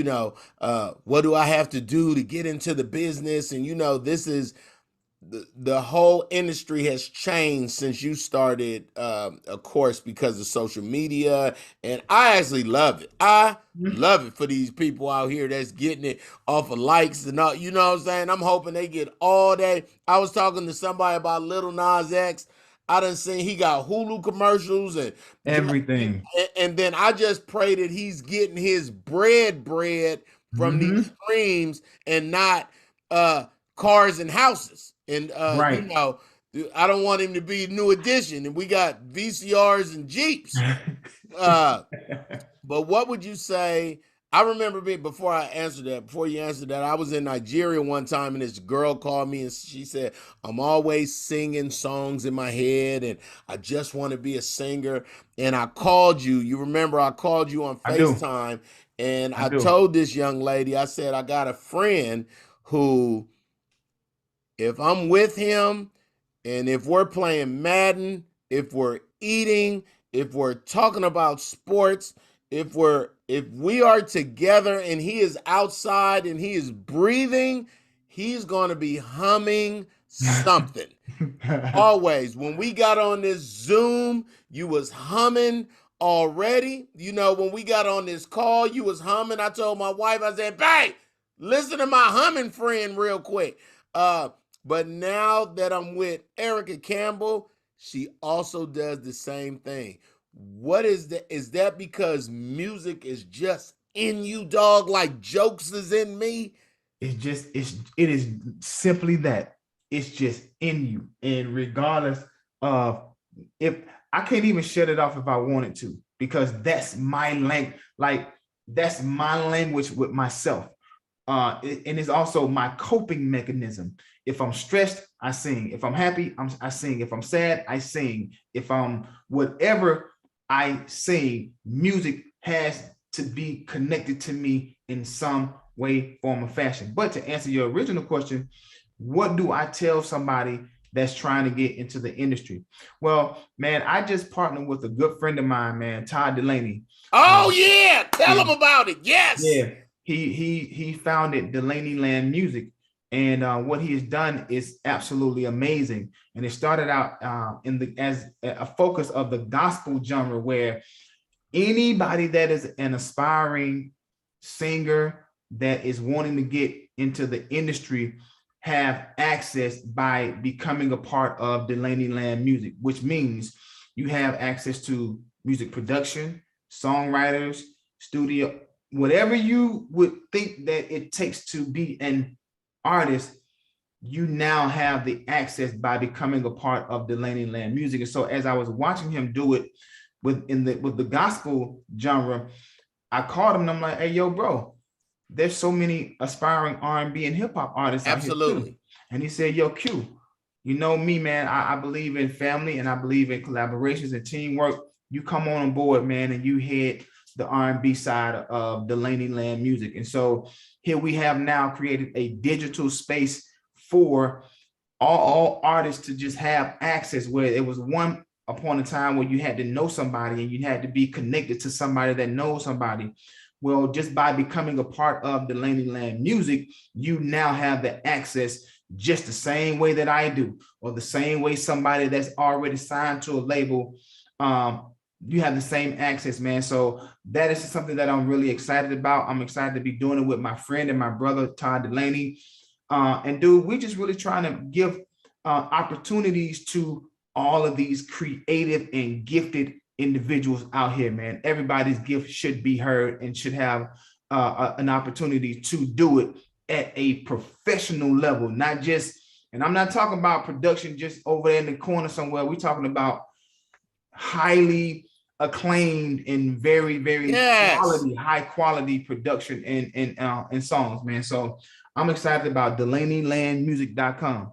Speaker 2: what do I have to do to get into the business? And this is the whole industry has changed since you started, of course, because of social media. And I actually love it. I love it for these people out here that's getting it off of likes and all. You know what I'm saying? I'm hoping they get all day. I was talking to somebody about Little Nas X. I done seen he got Hulu commercials and
Speaker 4: Everything.
Speaker 2: and then I just pray that he's getting his bread from these
Speaker 4: Hmm.
Speaker 2: streams and not cars and houses. And
Speaker 4: Right.
Speaker 2: I don't want him to be New Edition, and we got VCRs and Jeeps. Uh, but what would you say? I remember before you answered that, I was in Nigeria one time and this girl called me and she said, I'm always singing songs in my head and I just want to be a singer. And I called you. You remember I called you on
Speaker 4: I do.
Speaker 2: FaceTime and
Speaker 4: I
Speaker 2: I
Speaker 4: do.
Speaker 2: told this young lady, I said, I got a friend who, if I'm with him and if we're playing Madden, if we're eating, if we're talking about sports, if we are together and he is outside and he is breathing, he's going to be humming something. Always. When we got on this Zoom, you was humming already. When we got on this call, you was humming. I told my wife, I said, babe, listen to my humming friend real quick. But now that I'm with Erica Campbell, she also does the same thing. What is that? Is that because music is just in you, dog? Like jokes is in me?
Speaker 4: It is simply that. It's just in you. And regardless of, if I can't even shut it off if I wanted to, because that's my language, like that's my language with myself. And it's also my coping mechanism. If I'm stressed, I sing. If I'm happy, I sing. If I'm sad, I sing. If I'm whatever, I sing. Music has to be connected to me in some way, form, or fashion. But to answer your original question, what do I tell somebody that's trying to get into the industry? Well, man, I just partnered with a good friend of mine, man, Todd Delaney.
Speaker 2: Oh yeah, tell him about it. Yes.
Speaker 4: Yeah, he founded Delaney Land Music, and what he has done is absolutely amazing. And it started out as a focus of the gospel genre, where anybody that is an aspiring singer that is wanting to get into the industry have access by becoming a part of Delaney Land Music, which means you have access to music production, songwriters, studio, whatever you would think that it takes to be an artist. You now have the access by becoming a part of Delaney Land Music. And so as I was watching him do it with the gospel genre, I called him and I'm like, hey, yo, bro, there's so many aspiring R&B and hip hop artists out here too.
Speaker 2: Absolutely.
Speaker 4: And he said, yo, Q, you know me, man, I believe in family and I believe in collaborations and teamwork. you come on board, man, and you hit the R&B side of Delaney Land Music. And so here we have now created a digital space for all artists to just have access, where it was one upon a time where you had to know somebody and you had to be connected to somebody that knows somebody. Well, just by becoming a part of Delaney Land Music, you now have the access just the same way that I do, or the same way somebody that's already signed to a label. You have the same access, man. So that is something that I'm really excited about. I'm excited to be doing it with my friend and my brother, Todd Delaney. And dude, we just really trying to give opportunities to all of these creative and gifted individuals out here, man. Everybody's gift should be heard and should have an opportunity to do it at a professional level, not just, and I'm not talking about production just over there in the corner somewhere. We're talking about highly acclaimed and very, very high quality production and songs, man. So I'm excited about DelaneyLandMusic.com.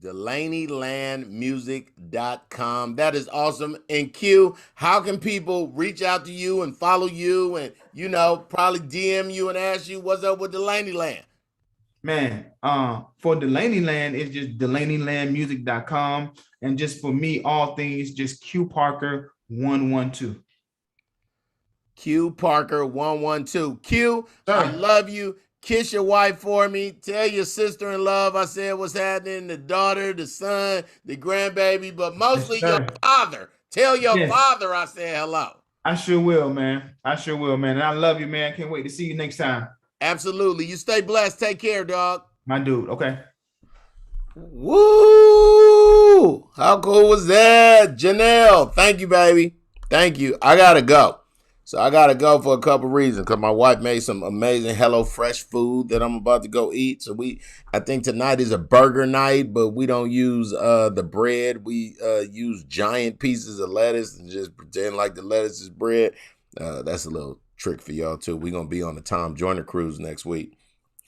Speaker 2: DelaneyLandMusic.com. That is awesome. And Q, how can people reach out to you and follow you and, you know, probably DM you and ask you what's up with Delaney Land?
Speaker 4: Man, for Delaney Land, it's just DelaneyLandMusic.com. And just for me, all things just Q Parker 112.
Speaker 2: Q Parker 112. Q,
Speaker 4: Sir.
Speaker 2: I love you. Kiss your wife for me. Tell your sister in love I said what's happening, the daughter, the son, the grandbaby, but mostly your father. Tell your father I said hello.
Speaker 4: I sure will, man. I sure will, man. And I love you, man. Can't wait to see you next time.
Speaker 2: Absolutely. You stay blessed. Take care, dog.
Speaker 4: My dude. Okay.
Speaker 2: Woo! How cool was that? Janelle, thank you, baby. Thank you. I got to go. So I got to go for a couple reasons, because my wife made some amazing HelloFresh food that I'm about to go eat. So I think tonight is a burger night, but we don't use the bread. We use giant pieces of lettuce and just pretend like the lettuce is bread. That's a little trick for y'all too. We're going to be on the Tom Joyner cruise next week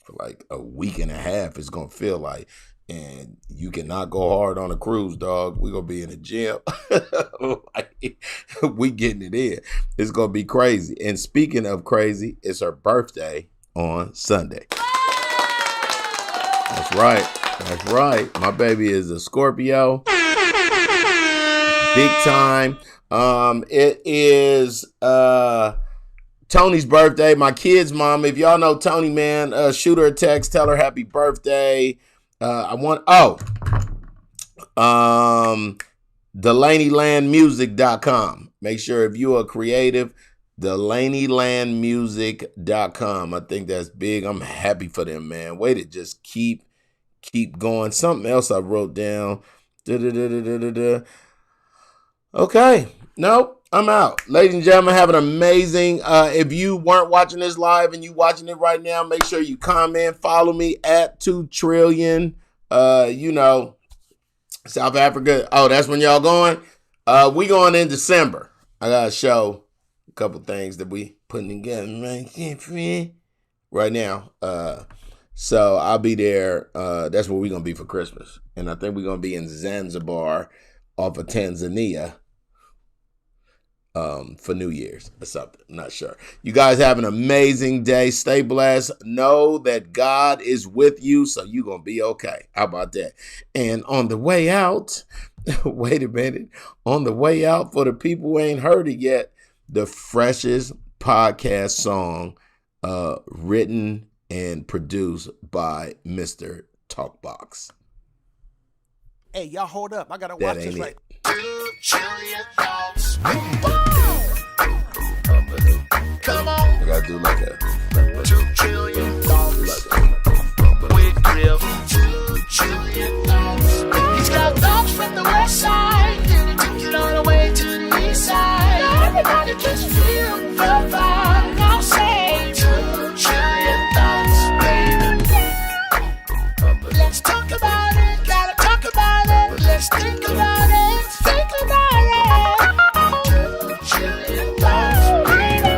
Speaker 2: for like a week and a half. It's going to feel like, and you cannot go hard on a cruise, dog. We're going to be in the gym. We getting it in. It's going to be crazy. And speaking of crazy, it's her birthday on Sunday. That's right. That's right. My baby is a Scorpio. Big time. It is Tony's birthday. My kid's mom. If y'all know Tony, man, shoot her a text. Tell her happy birthday. DelaneyLandMusic.com. Make sure if you are creative, DelaneyLandMusic.com. I think that's big. I'm happy for them, man. Way to just keep going. Something else I wrote down. Okay. Nope. I'm out. Ladies and gentlemen, have an amazing, if you weren't watching this live and you watching it right now, make sure you comment, follow me at 2 trillion, South Africa. Oh, that's when y'all going? We going in December. I got to show a couple things that we putting together right now. So I'll be there. That's where we're going to be for Christmas. And I think we're going to be in Zanzibar off of Tanzania. For New Year's or something. I'm not sure. You guys have an amazing day. Stay blessed. Know that God is with you, so you're going to be okay. How about that? And on the way out, wait a minute. On the way out, for the people who ain't heard it yet, the freshest podcast song written and produced by Mr. Talkbox.
Speaker 5: Hey, y'all hold up. I got to watch this right.
Speaker 1: 2 trillion thoughts. Come on.
Speaker 2: I gotta do like a
Speaker 1: 2 trillion thoughts. With GRIFF. 2 trillion thoughts. He's got thoughts from the west side, and he took it all the way to the east side. Now everybody just feel the vibe. Now say 2 trillion thoughts, baby. Let's talk about